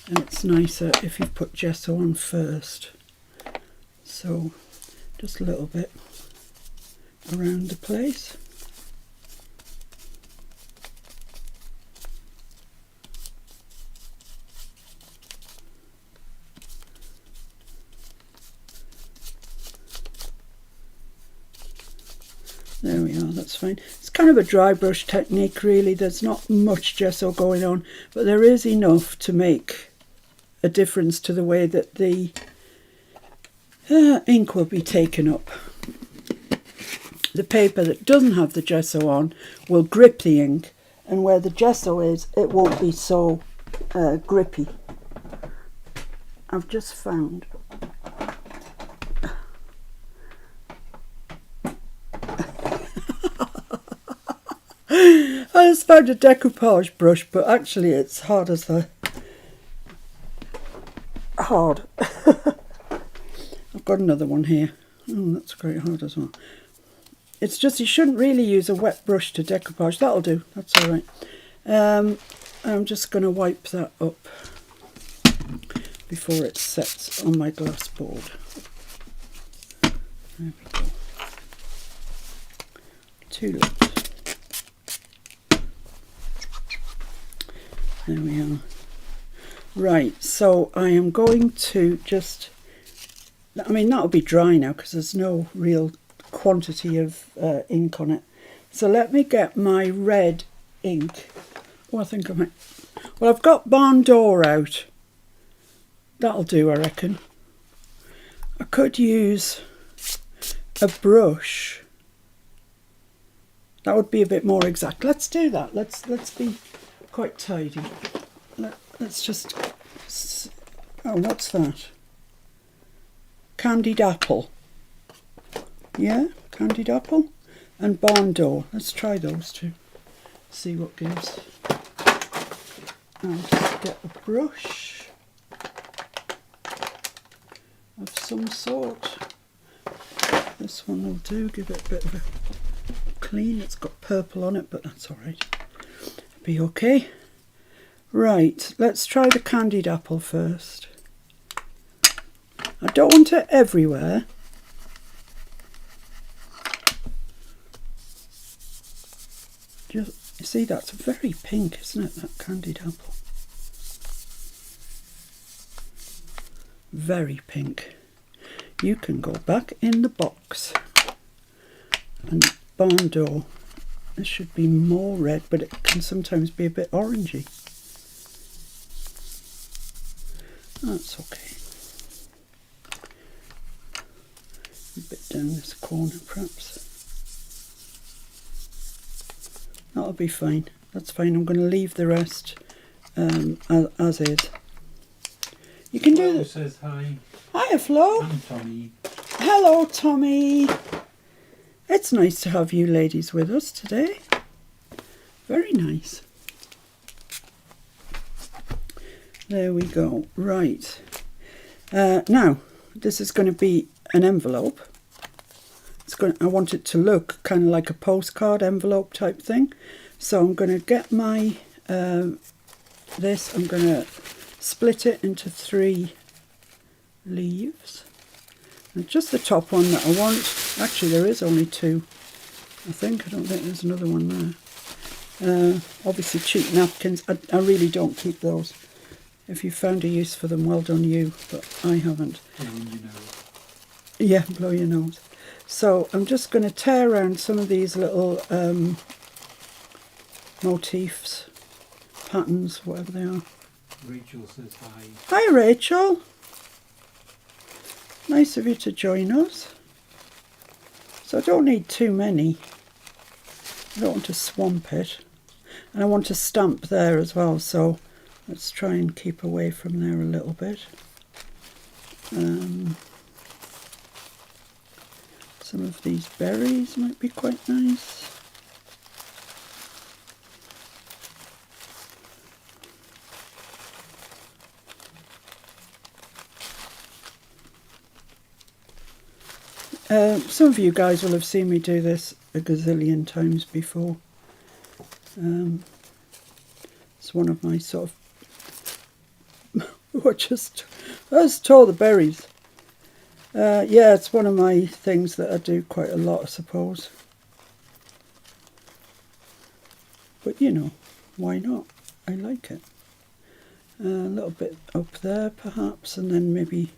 Speaker 1: and it's nicer if you put gesso on first. So just a little bit around the place. There we are, that's fine. It's kind of a dry brush technique really. There's not much gesso going on, but there is enough to make a difference to the way that the ink will be taken up. The paper that doesn't have the gesso on will grip the ink, and where the gesso is, it won't be so grippy. I've just found I just found a decoupage brush, but actually it's hard as the hard. I've got another one here. Oh, that's great hard as well. It's just you shouldn't really use a wet brush to decoupage. That'll do. That's all right. I'm just going to wipe that up before it sets on my glass board. There we go. Too late. There we are. Right, so I am going to just, I mean that'll be dry now because there's no real quantity of ink on it. So let me get my red ink. Oh, I think I might, well I've got Barn Door out. That'll do, I reckon. I could use a brush. That would be a bit more exact. Let's do that. Let's be quite tidy. Let's just, oh, what's that? Candied apple. Yeah, candied apple and Barn Door. Let's try those two. See what gives. I'll just get a brush of some sort. This one will do. Give it a bit of a clean. It's got purple on it, but that's all right. Be okay. Right, let's try the candied apple first. I don't want it everywhere. Just, you see, that's very pink, isn't it, that candied apple? Very pink. You can go back in the box. And Barn Door. This should be more red, but it can sometimes be a bit orangey. That's okay. A bit down this corner, perhaps. That'll be fine. That's fine. I'm going to leave the rest as is. You can do this.
Speaker 2: Says hi.
Speaker 1: Hiya, Flo.
Speaker 2: I'm Tommy.
Speaker 1: Hello, Tommy. It's nice to have you ladies with us today. Very nice. There we go. Right. Now, this is going to be an envelope. I want it to look kind of like a postcard envelope type thing. So I'm going to get my this. I'm going to split it into 3 leaves. And just the top one that I want. Actually, there is only 2. I think. I don't think there's another one there. Obviously, cheap napkins. I really don't keep those. If you found a use for them, well done you, but I haven't.
Speaker 2: Blowing your nose.
Speaker 1: Yeah, blow your nose. So I'm just going to tear around some of these little motifs, patterns, whatever they are.
Speaker 2: Rachel says hi.
Speaker 1: Hi, Rachel. Nice of you to join us. So I don't need too many. I don't want to swamp it. And I want to stamp there as well, so let's try and keep away from there a little bit. Some of these berries might be quite nice. Some of you guys will have seen me do this a gazillion times before. It's one of my sort of... I just tore the berries. Yeah, it's one of my things that I do quite a lot, I suppose. But you know, why not? I like it. A little bit up there perhaps, and then maybe...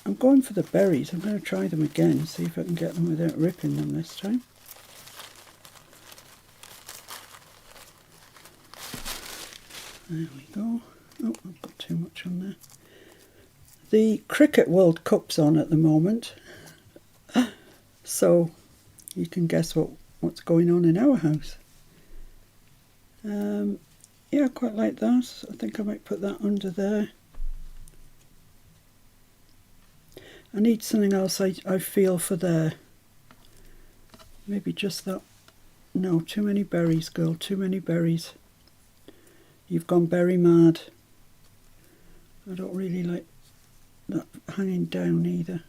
Speaker 1: I'm going for the berries. I'm going to try them again, see if I can get them without ripping them this time. There we go. Oh, I've got too much on there. The Cricket World Cup's on at the moment, so you can guess what's going on in our house. Yeah, I quite like that. I think I might put that under there. I need something else I feel for there. Maybe just that. No, too many berries, girl, too many berries. You've gone berry mad. I don't really like that hanging down either.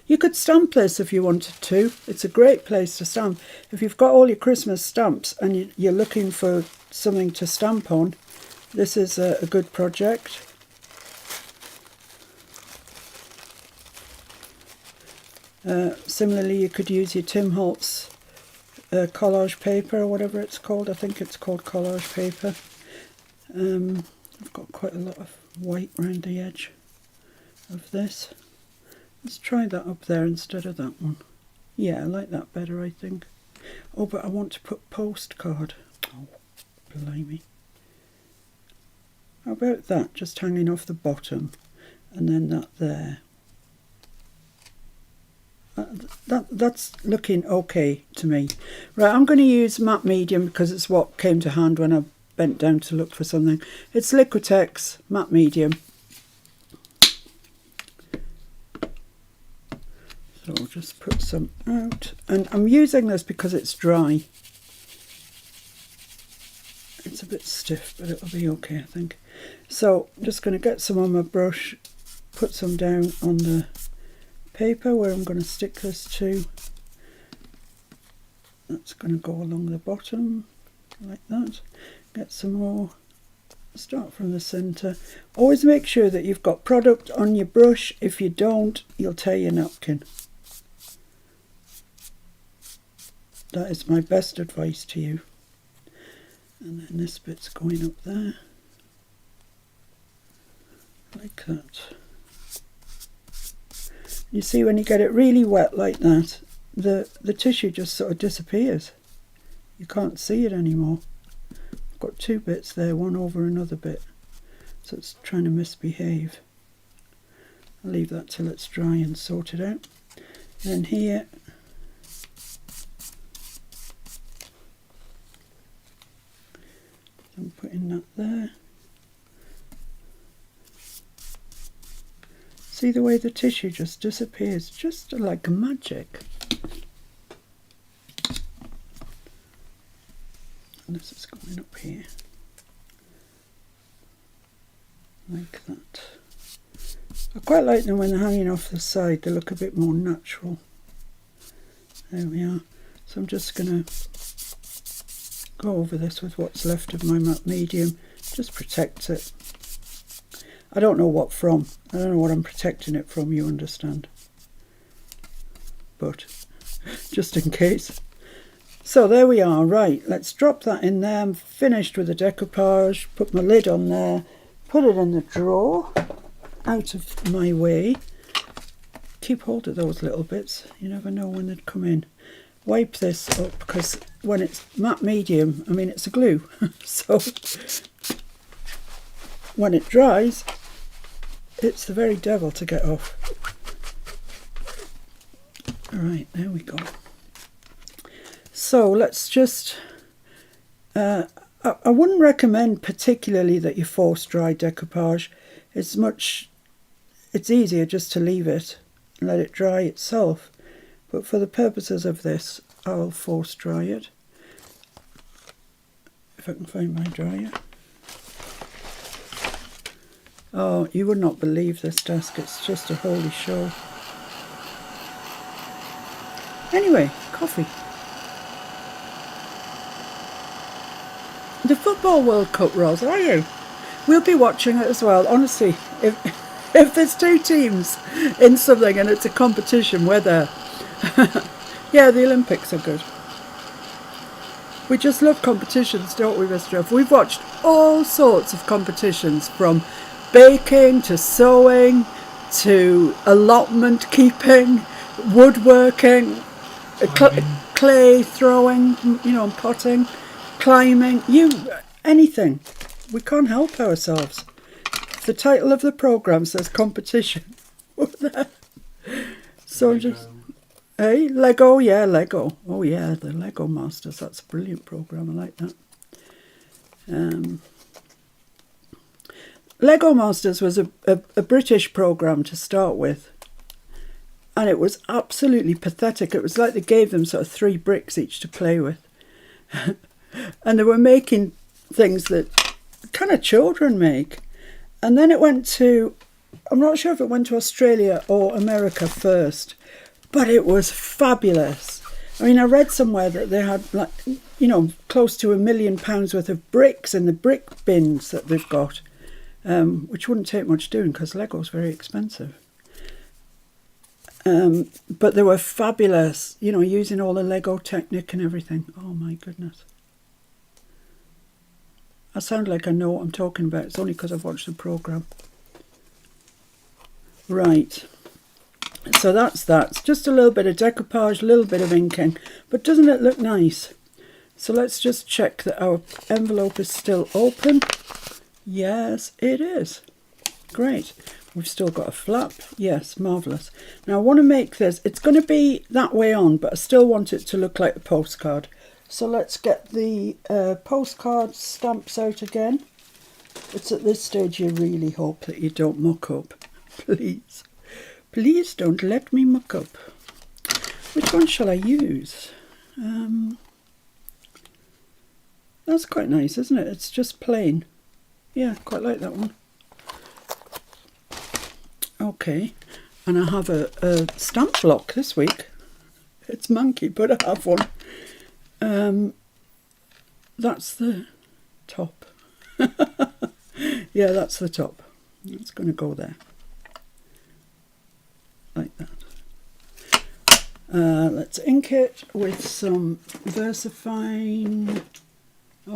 Speaker 1: You could stamp this if you wanted to. It's a great place to stamp. If you've got all your Christmas stamps and you're looking for something to stamp on, this is a good project. Similarly, you could use your Tim Holtz collage paper or whatever it's called. I think it's called collage paper. I've got quite a lot of white around the edge of this. Let's try that up there instead of that one. Yeah, I like that better, I think. Oh, but I want to put postcard. Oh, blimey. How about that, just hanging off the bottom, and then that there. That's looking okay to me. Right, I'm going to use matte medium because it's what came to hand when I bent down to look for something. It's Liquitex matte medium. So I'll just put some out. And I'm using this because it's dry. It's a bit stiff, but it'll be okay, I think. So I'm just going to get some on my brush, put some down on the paper where I'm going to stick this to. That's going to go along the bottom like that. Get some more. Start from the centre. Always make sure that you've got product on your brush. If you don't, you'll tear your napkin. That is my best advice to you. And then this bit's going up there like that. You see, when you get it really wet like that, the tissue just sort of disappears. You can't see it anymore. I've got two bits there, one over another bit, so it's trying to misbehave. I'll leave that till it's dry and sort it out. Then here, I'm putting that there. See the way the tissue just disappears, just like magic. And this is going up here, like that. I quite like them when they're hanging off the side, they look a bit more natural. There we are. So I'm just going to go over this with what's left of my matte medium, just protect it. I don't know what from. I don't know what I'm protecting it from, you understand. But just in case. So there we are. Right, let's drop that in there. I'm finished with the decoupage. Put my lid on there. Put it in the drawer. Out of my way. Keep hold of those little bits. You never know when they'd come in. Wipe this up because when it's matte medium, I mean it's a glue. So when it dries, it's the very devil to get off. Alright, there we go. So let's just, I wouldn't recommend particularly that you force dry decoupage. It's easier just to leave it and let it dry itself. But for the purposes of this, I'll force dry it. If I can find my dryer. Oh, you would not believe this desk. It's just a holy show. Anyway, coffee. The Football World Cup, Ros, are you? We'll be watching it as well. Honestly, if there's two teams in something and it's a competition, we're there. Yeah, the Olympics are good. We just love competitions, don't we, Mr. F? We've watched all sorts of competitions, from baking to sewing to allotment keeping, woodworking, clay throwing, potting, climbing, anything. We can't help ourselves. The title of the programme says competition. So just... Hey, Lego, yeah, Lego. Oh yeah, the Lego Masters. That's a brilliant programme. I like that. Lego Masters was a British programme to start with. And it was absolutely pathetic. It was like they gave them sort of 3 bricks each to play with. And they were making things that kind of children make. And then it went to, I'm not sure if it went to Australia or America first, but it was fabulous. I mean, I read somewhere that they had, close to £1 million worth of bricks in the brick bins that they've got, which wouldn't take much doing because Lego's very expensive. But they were fabulous, using all the Lego technique and everything. Oh my goodness. I sound like I know what I'm talking about. It's only because I've watched the programme. Right. So that's that. It's just a little bit of decoupage, a little bit of inking. But doesn't it look nice? So let's just check that our envelope is still open. Yes, it is. Great. We've still got a flap. Yes, marvellous. Now I want to make this. It's going to be that way on, but I still want it to look like a postcard. So let's get the postcard stamps out again. It's at this stage you really hope that you don't muck up. Please. Please don't let me muck up. Which one shall I use? That's quite nice, isn't it? It's just plain. Yeah, quite like that one. Okay. And I have a stamp block this week. It's monkey, but I have one. That's the top. Yeah, that's the top. It's going to go there. Like that. Let's ink it with some VersaFine,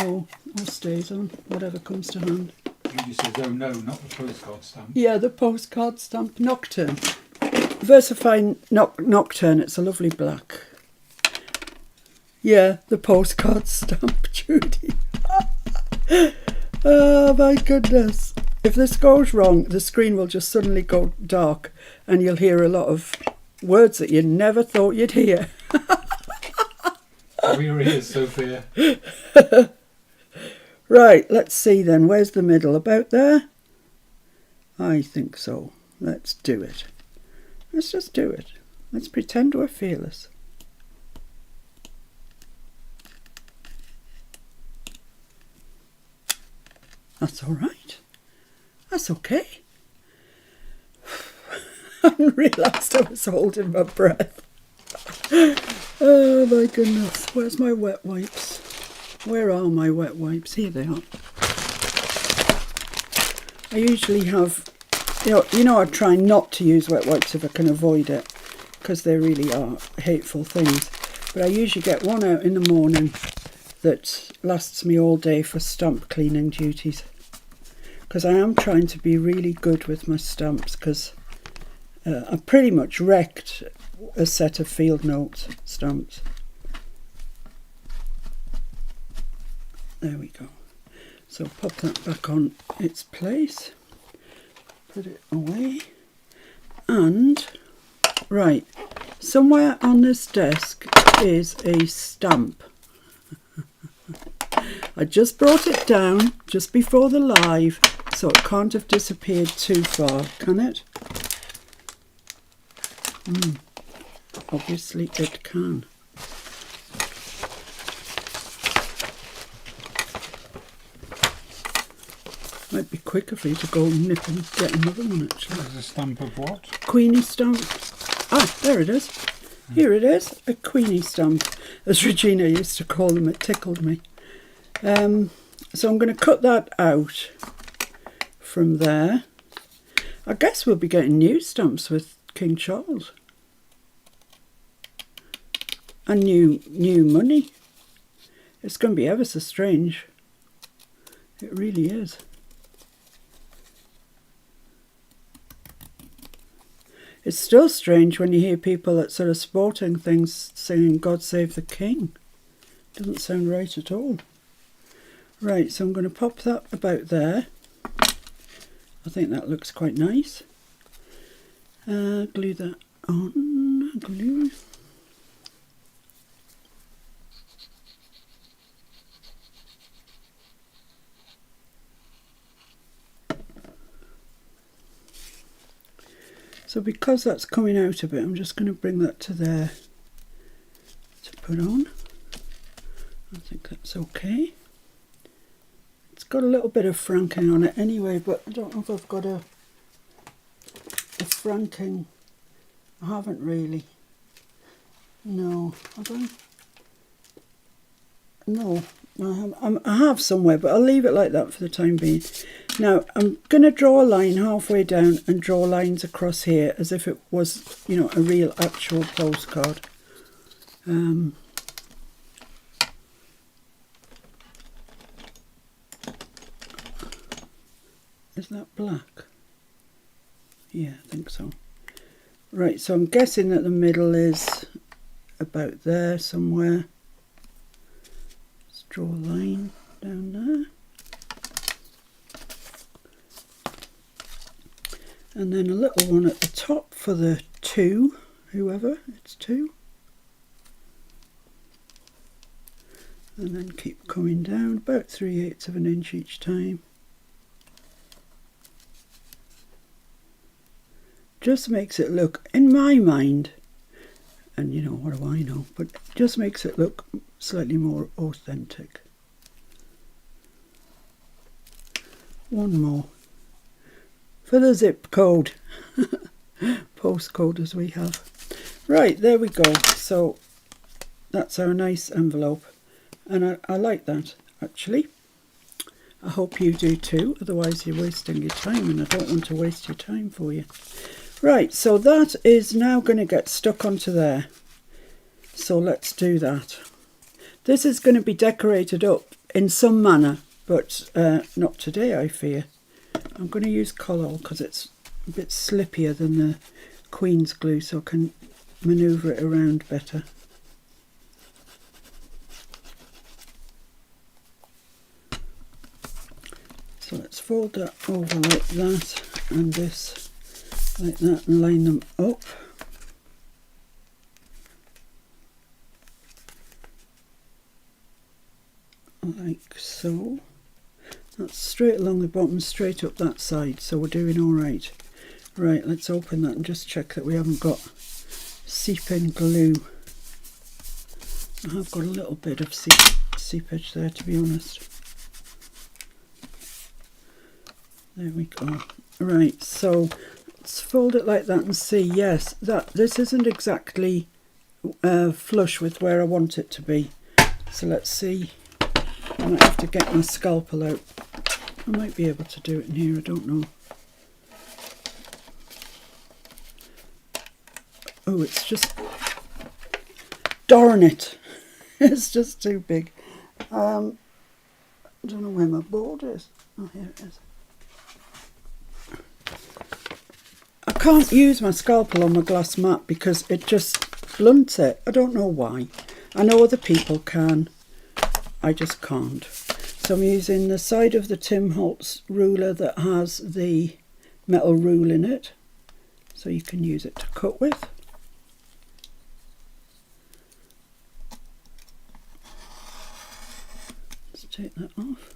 Speaker 1: or stays on, whatever comes to hand.
Speaker 2: You said, oh no, not the postcard stamp.
Speaker 1: Yeah, the postcard stamp, Nocturne. VersaFine Nocturne, it's a lovely black. Yeah, the postcard stamp, Judy. Oh my goodness. If this goes wrong, the screen will just suddenly go dark and you'll hear a lot of words that you never thought you'd hear.
Speaker 2: Cover your ears, Sophia.
Speaker 1: Right, let's see then. Where's the middle? About there? I think so. Let's do it. Let's just do it. Let's pretend we're fearless. That's all right. That's okay. I didn't realise I was holding my breath. Oh my goodness. Where's my wet wipes? Where are my wet wipes? Here they are. I usually have, I try not to use wet wipes if I can avoid it, because they really are hateful things. But I usually get one out in the morning that lasts me all day for stamp cleaning duties. Because I am trying to be really good with my stamps, because I pretty much wrecked a set of field note stamps. There we go. So pop that back on its place. Put it away. And, right, somewhere on this desk is a stamp. I just brought it down just before the live, so it can't have disappeared too far, can it? Obviously it can. Might be quicker for you to go nip and get another one, actually.
Speaker 2: There's a stamp of what?
Speaker 1: Queenie stamp. Ah, there it is. Here it is, a Queenie stamp, as Regina used to call them. It tickled me. So I'm going to cut that out from there. I guess we'll be getting new stamps with King Charles. And new money. It's going to be ever so strange. It really is. It's still strange when you hear people at sort of sporting things singing God Save the King. Doesn't sound right at all. Right, so I'm going to pop that about there. I think that looks quite nice. Glue that on. Glue. So because that's coming out a bit, I'm just going to bring that to there to put on. I think that's okay. It's got a little bit of franking on it anyway, but I don't know if I've got a franking. I haven't really. No, have I? No, I have somewhere, but I'll leave it like that for the time being. Now, I'm going to draw a line halfway down and draw lines across here as if it was, you know, a real actual postcard. Is that black? Yeah, I think so. Right, so I'm guessing that the middle is about there somewhere. Let's draw a line down there. And then a little one at the top for the 2, whoever, it's 2. And then keep coming down about 3/8 of an inch each time. Just makes it look, in my mind, and you know, what do I know, but it just makes it look slightly more authentic. One more. For the zip code, postcode as we have. Right, there we go. So that's our nice envelope. And I like that, actually. I hope you do too, otherwise you're wasting your time, and I don't want to waste your time for you. Right, so that is now going to get stuck onto there. So let's do that. This is going to be decorated up in some manner, but not today, I fear. I'm going to use Collall because it's a bit slippier than the Queen's glue, so I can manoeuvre it around better. So let's fold that over like that, and this like that, and line them up. Like so. That's straight along the bottom, straight up that side, so we're doing all right. Right, let's open that and just check that we haven't got seep-in glue. I have got a little bit of seepage there, to be honest. There we go. Right, so let's fold it like that and see. Yes, this isn't exactly flush with where I want it to be. So let's see. I might have to get my scalpel out. I might be able to do it in here, I don't know. Oh, it's just... Darn it! It's just too big. I don't know where my board is. Oh, here it is. I can't use my scalpel on my glass mat because it just blunts it. I don't know why. I know other people can. I just can't. So I'm using the side of the Tim Holtz ruler that has the metal rule in it. So you can use it to cut with. Let's take that off.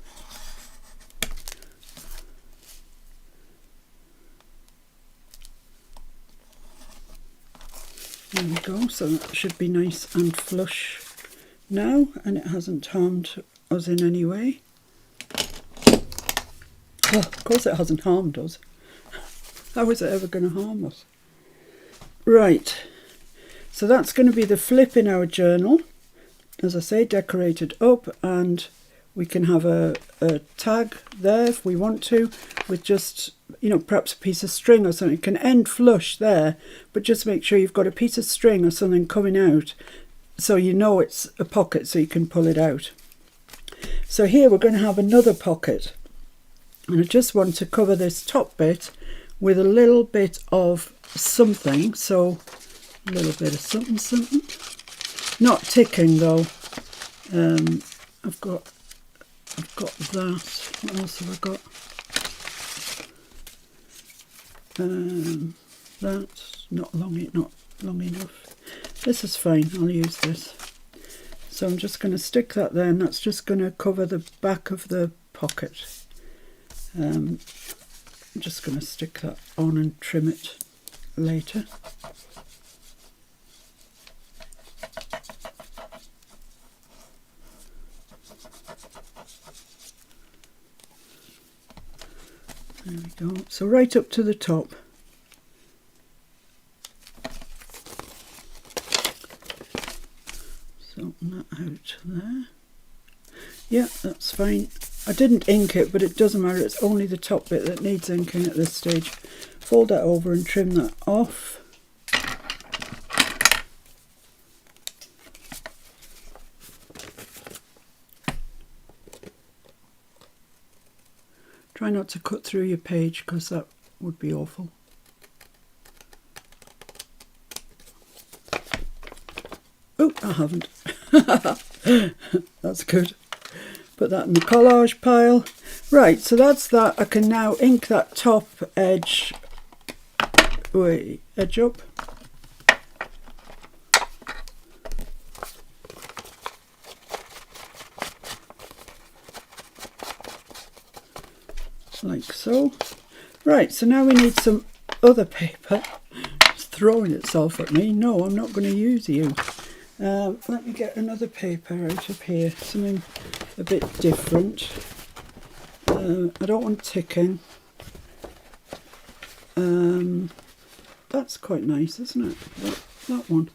Speaker 1: There we go, so that should be nice and flush now, and it hasn't harmed us in any way. Well, of course it hasn't harmed us. How is it ever going to harm us? Right, So that's going to be the flip in our journal. As I say, decorated up, and we can have a tag there if we want to, with just, perhaps a piece of string or something. It can end flush there, but just make sure you've got a piece of string or something coming out so you know it's a pocket so you can pull it out. So here we're going to have another pocket, and I just want to cover this top bit with a little bit of something. So a little bit of something. Not ticking though. I've got that. What else have I got? That's not long enough. This is fine. I'll use this. So I'm just going to stick that there, and that's just going to cover the back of the pocket. I'm just going to stick that on and trim it later. There we go. So right up to the top. Sorting that out there. Yeah, that's fine. I didn't ink it, but it doesn't matter. It's only the top bit that needs inking at this stage. Fold that over and trim that off. Try not to cut through your page, because that would be awful. Oh, I haven't. That's good. Put that in the collage pile. Right, so that's that. I can now ink that top edge. Wait, edge up. Like so. Right, so now we need some other paper. It's throwing itself at me. No, I'm not going to use you. Let me get another paper out of here, something a bit different. I don't want ticking. That's quite nice, isn't it? That one.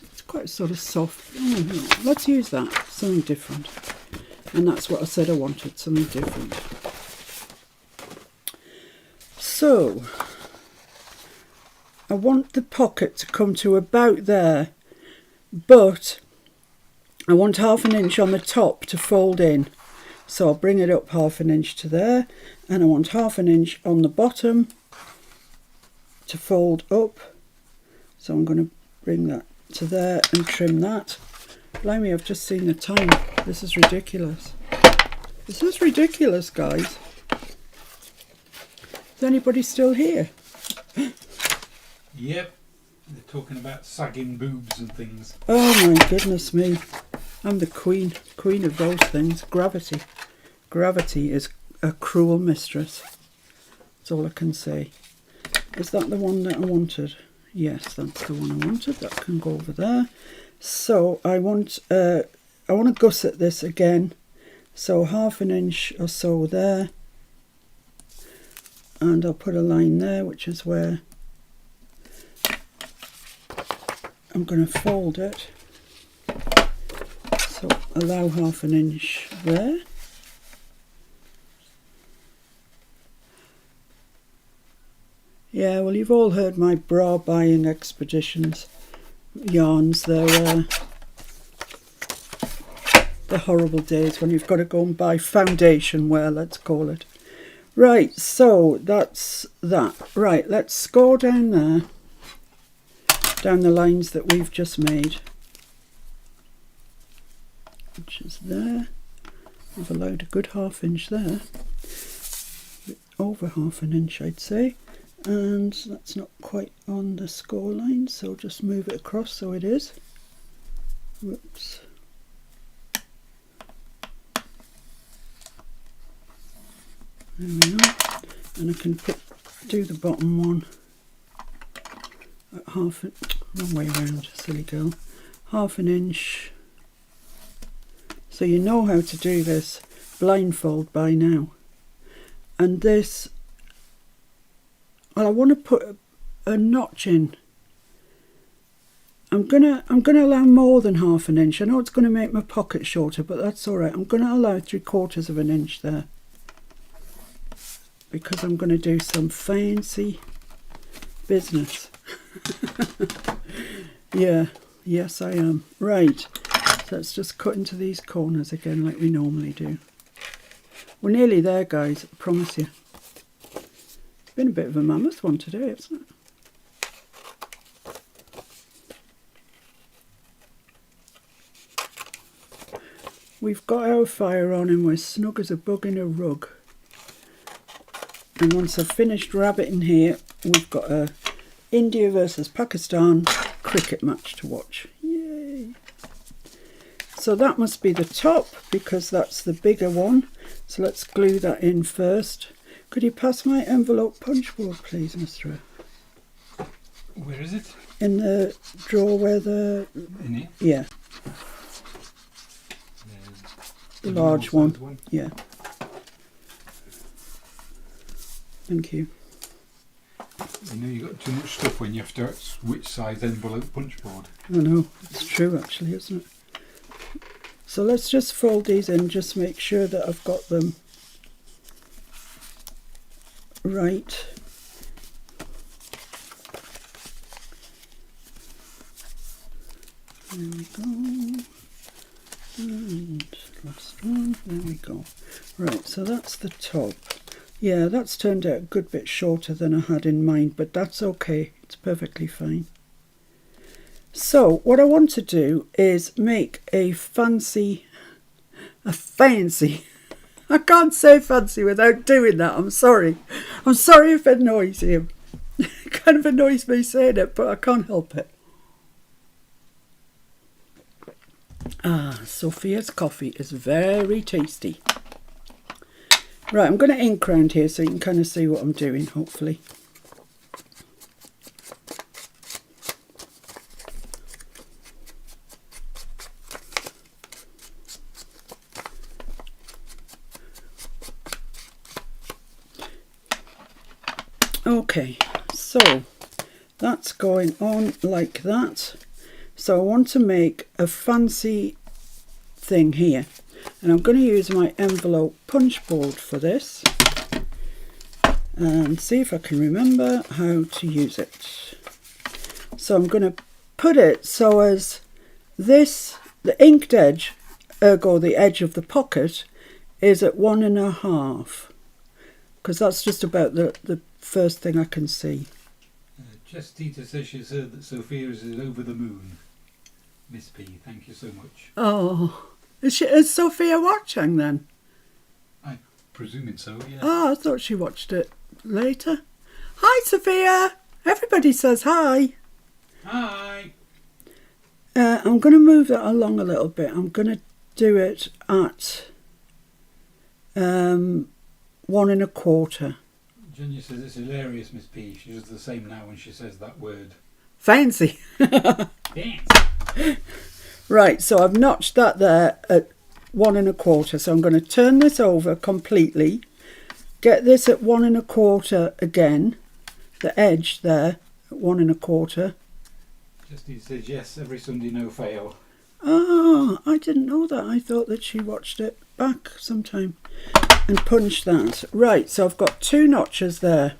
Speaker 1: It's quite sort of soft. Oh, no. Let's use that, something different. And that's what I said I wanted, something different. So, I want the pocket to come to about there, but I want 1/2 inch on the top to fold in. So I'll bring it up 1/2 inch to there, and I want 1/2 inch on the bottom to fold up. So I'm going to bring that to there and trim that. Blimey, I've just seen the time. This is ridiculous. This is ridiculous, guys. Is anybody still here?
Speaker 2: Yep. They're talking about sagging boobs and things.
Speaker 1: Oh my goodness me. I'm the queen of those things. Gravity. Gravity is a cruel mistress. That's all I can say. Is that the one that I wanted? Yes, that's the one I wanted. That can go over there. So I want to gusset this again. So 1/2 inch or so there. And I'll put a line there, which is where I'm going to fold it. So allow 1/2 inch there. Yeah, well, you've all heard my bra buying expeditions yarns. They're the horrible days when you've got to go and buy foundation wear, let's call it. Right, so that's that. Right, let's score down there, down the lines that we've just made, which is there. I've allowed a good 1/2 inch there, over 1/2 inch I'd say, and that's not quite on the score line, so just move it across so it is. Whoops. There we are, and I can do the bottom one at wrong way around, silly girl, 1/2 inch. So you know how to do this blindfold by now. And this, well, I want to put a notch in I'm gonna allow more than half an inch. I know it's gonna make my pocket shorter, but that's all right. I'm gonna allow 3/4 of an inch there because I'm gonna do some fancy business. Yeah, yes I am. Right, so let's just cut into these corners again like we normally do. We're nearly there, guys, I promise you. It's been a bit of a mammoth one today, hasn't it? We've got our fire on and we're snug as a bug in a rug. And once I've finished rabbiting here, we've got a India versus Pakistan cricket match to watch. Yay! So that must be the top because that's the bigger one. So let's glue that in first. Could you pass my envelope punch board, please, Mr.
Speaker 2: Where is it?
Speaker 1: In the drawer where the...
Speaker 2: In here?
Speaker 1: Yeah. The large one. Yeah. Thank you.
Speaker 2: You know you got too much stuff when you have to which size envelope punch board.
Speaker 1: I know, it's true actually, isn't it? So let's just fold these in, just make sure that I've got them right. There we go. And last one, there we go. Right, so that's the top. Yeah, that's turned out a good bit shorter than I had in mind, but that's okay. It's perfectly fine. So what I want to do is make a fancy, I can't say fancy without doing that. I'm sorry. I'm sorry if it annoys you. It kind of annoys me saying it, but I can't help it. Ah, Sophia's coffee is very tasty. Right, I'm going to ink round here so you can kind of see what I'm doing, hopefully. Okay, so that's going on like that. So I want to make a fancy thing here. And I'm going to use my envelope punch board for this. And see if I can remember how to use it. So I'm going to put it so as this, the inked edge, ergo the edge of the pocket, is at 1.5. Because that's just about the first thing I can see.
Speaker 2: Jess Tita says she's heard that Sophia is over the moon. Miss P, thank you so much.
Speaker 1: Oh, is Sophia watching then?
Speaker 2: I'm presuming so, yeah.
Speaker 1: Oh, I thought she watched it later. Hi, Sophia. Everybody says hi.
Speaker 2: Hi.
Speaker 1: I'm going to move that along a little bit. I'm going to do it at 1.25.
Speaker 2: Junior says it's hilarious, Miss P. She does the same now when she says that word.
Speaker 1: Fancy.
Speaker 2: Dance.
Speaker 1: Right, so I've notched that there at 1.25. So I'm going to turn this over completely. Get this at 1.25 again. The edge there at 1.25.
Speaker 2: Justy says yes, every Sunday no fail.
Speaker 1: Oh, I didn't know that. I thought that she watched it back sometime and punched that. Right, so I've got 2 notches there.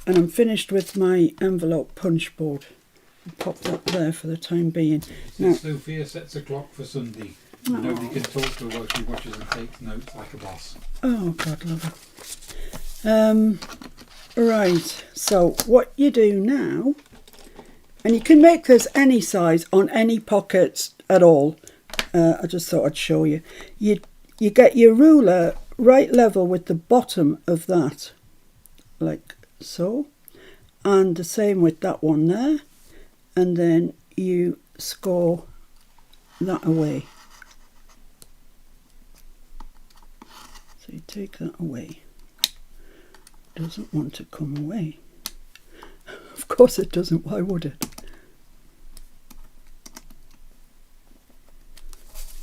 Speaker 1: And I'm finished with my envelope punch board. I'll pop that there for the time being. Now,
Speaker 2: Sophia sets a clock for Sunday. Nobody can talk to her while she watches and takes notes like a boss.
Speaker 1: Oh, God love her. Right, so what you do now, and you can make this any size on any pockets at all. I just thought I'd show you. You get your ruler right level with the bottom of that, like so. And the same with that one there. And then you score that away. So you take that away. Doesn't want to come away. Of course it doesn't, why would it?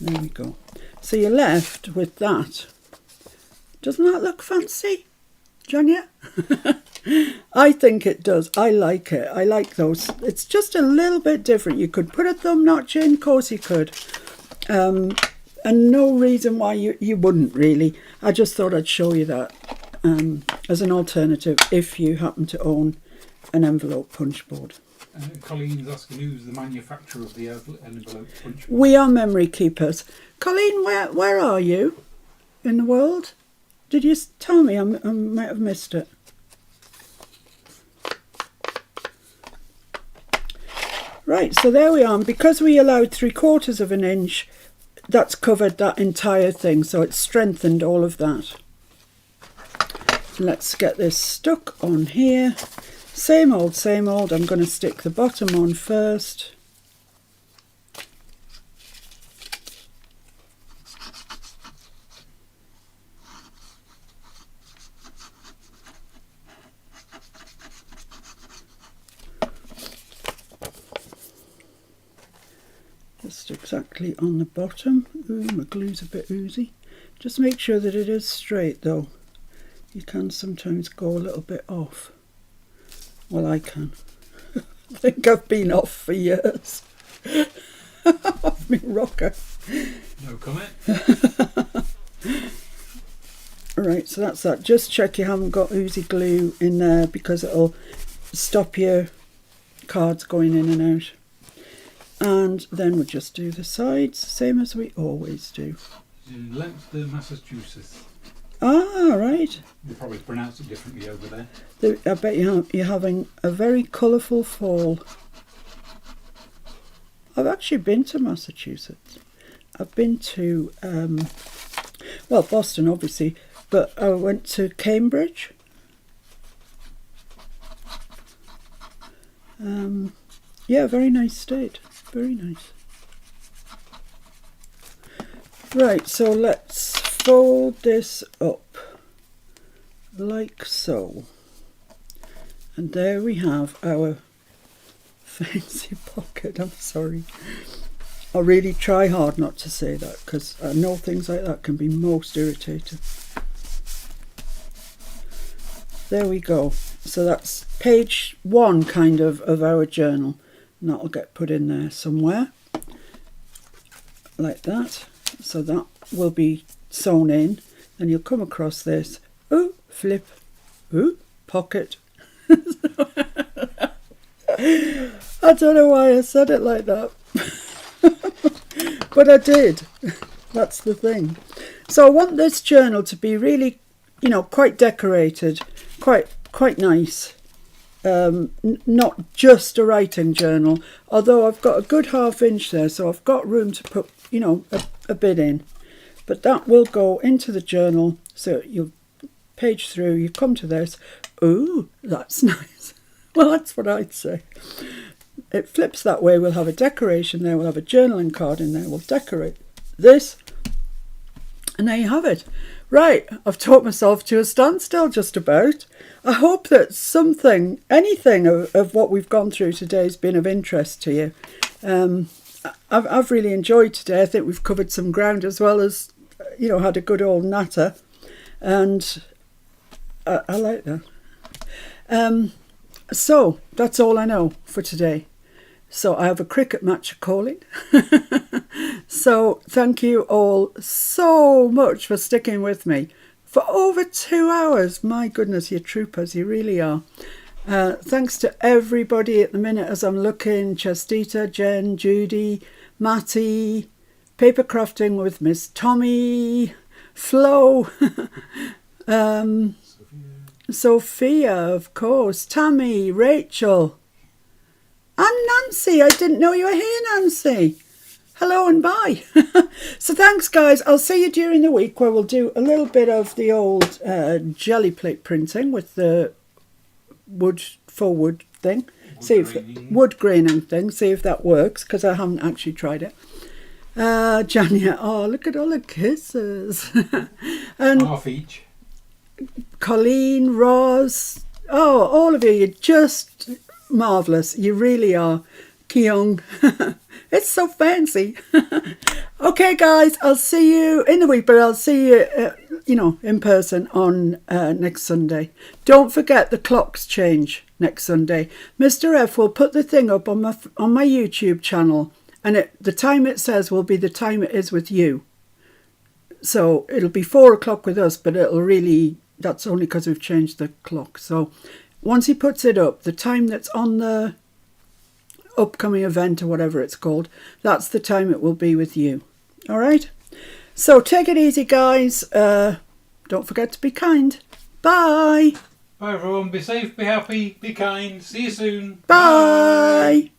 Speaker 1: There we go. So you're left with that. Doesn't that look fancy, Janya? I think it does. I like it. I like those. It's just a little bit different. You could put a thumb notch in, of course you could. And no reason why you wouldn't really. I just thought I'd show you that as an alternative if you happen to own an envelope punch board.
Speaker 2: Colleen's asking who's the manufacturer of the envelope punch board.
Speaker 1: We are memory keepers. Colleen, where are you in the world? Did you tell me? I might have missed it. Right, so there we are. And because we allowed 3/4 of an inch, that's covered that entire thing. So it's strengthened all of that. Let's get this stuck on here. Same old, same old. I'm going to stick the bottom on first. Just exactly on the bottom. Ooh, my glue's a bit oozy. Just make sure that it is straight though. You can sometimes go a little bit off. Well, I can. I think I've been off for years. Off me rocker.
Speaker 2: No comment.
Speaker 1: Alright, so that's that. Just check you haven't got oozy glue in there because it'll stop your cards going in and out. And then we'll just do the sides, same as we always do.
Speaker 2: In Leinster, Massachusetts.
Speaker 1: Ah, right.
Speaker 2: You probably pronounce it differently over there.
Speaker 1: I bet you're having a very colourful fall. I've actually been to Massachusetts. I've been to, well, Boston obviously, but I went to Cambridge. Yeah, very nice state. Very nice. Right, so let's fold this up like so. And there we have our fancy pocket. I'm sorry. I really try hard not to say that because I know things like that can be most irritating. There we go. So that's page 1 kind of our journal. And that'll get put in there somewhere. Like that. So that will be sewn in. And you'll come across this. Ooh, flip. Ooh, pocket. I don't know why I said it like that. But I did. That's the thing. So I want this journal to be really, you know, quite decorated, quite nice. Not just a writing journal, although I've got a good 1/2 inch there, so I've got room to put, you know, a bit in. But that will go into the journal. So you page through, you come to this. Ooh, that's nice. Well, that's what I'd say. It flips that way. We'll have a decoration there. We'll have a journaling card in there. We'll decorate this. And there you have it. Right, I've taught myself to a standstill just about. I hope that anything of what we've gone through today has been of interest to you. I've really enjoyed today. I think we've covered some ground as well as, you know, had a good old natter. And I like that. So that's all I know for today. So I have a cricket match calling. So thank you all so much for sticking with me for over 2 hours. My goodness, you're troopers, you really are. Thanks to everybody at the minute as I'm looking. Chestita, Jen, Judy, Matty, Paper Crafting with Miss Tommy, Flo, Sophia, of course, Tammy, Rachel, and Nancy. I didn't know you were here, Nancy. Hello and bye. So thanks, guys. I'll see you during the week where we'll do a little bit of the old jelly plate printing with the wood thing. Wood graining thing. See if that works, because I haven't actually tried it. Jania, oh, look at all the kisses. And
Speaker 2: 1/2 each.
Speaker 1: Colleen, Roz, oh, all of you, you're just marvellous. You really are. Kyung, it's so fancy. Okay, guys, I'll see you in the week, but I'll see you, in person on next Sunday. Don't forget the clocks change next Sunday. Mr. F will put the thing up on my YouTube channel, and the time it says will be the time it is with you. So it'll be 4 o'clock with us, but that's only because we've changed the clock. So once he puts it up, the time that's on the upcoming event or whatever it's called, that's the time it will be with you. All right? So take it easy, guys. Don't forget to be kind. Bye.
Speaker 2: Bye everyone, be safe, be happy, be kind. See you soon.
Speaker 1: Bye.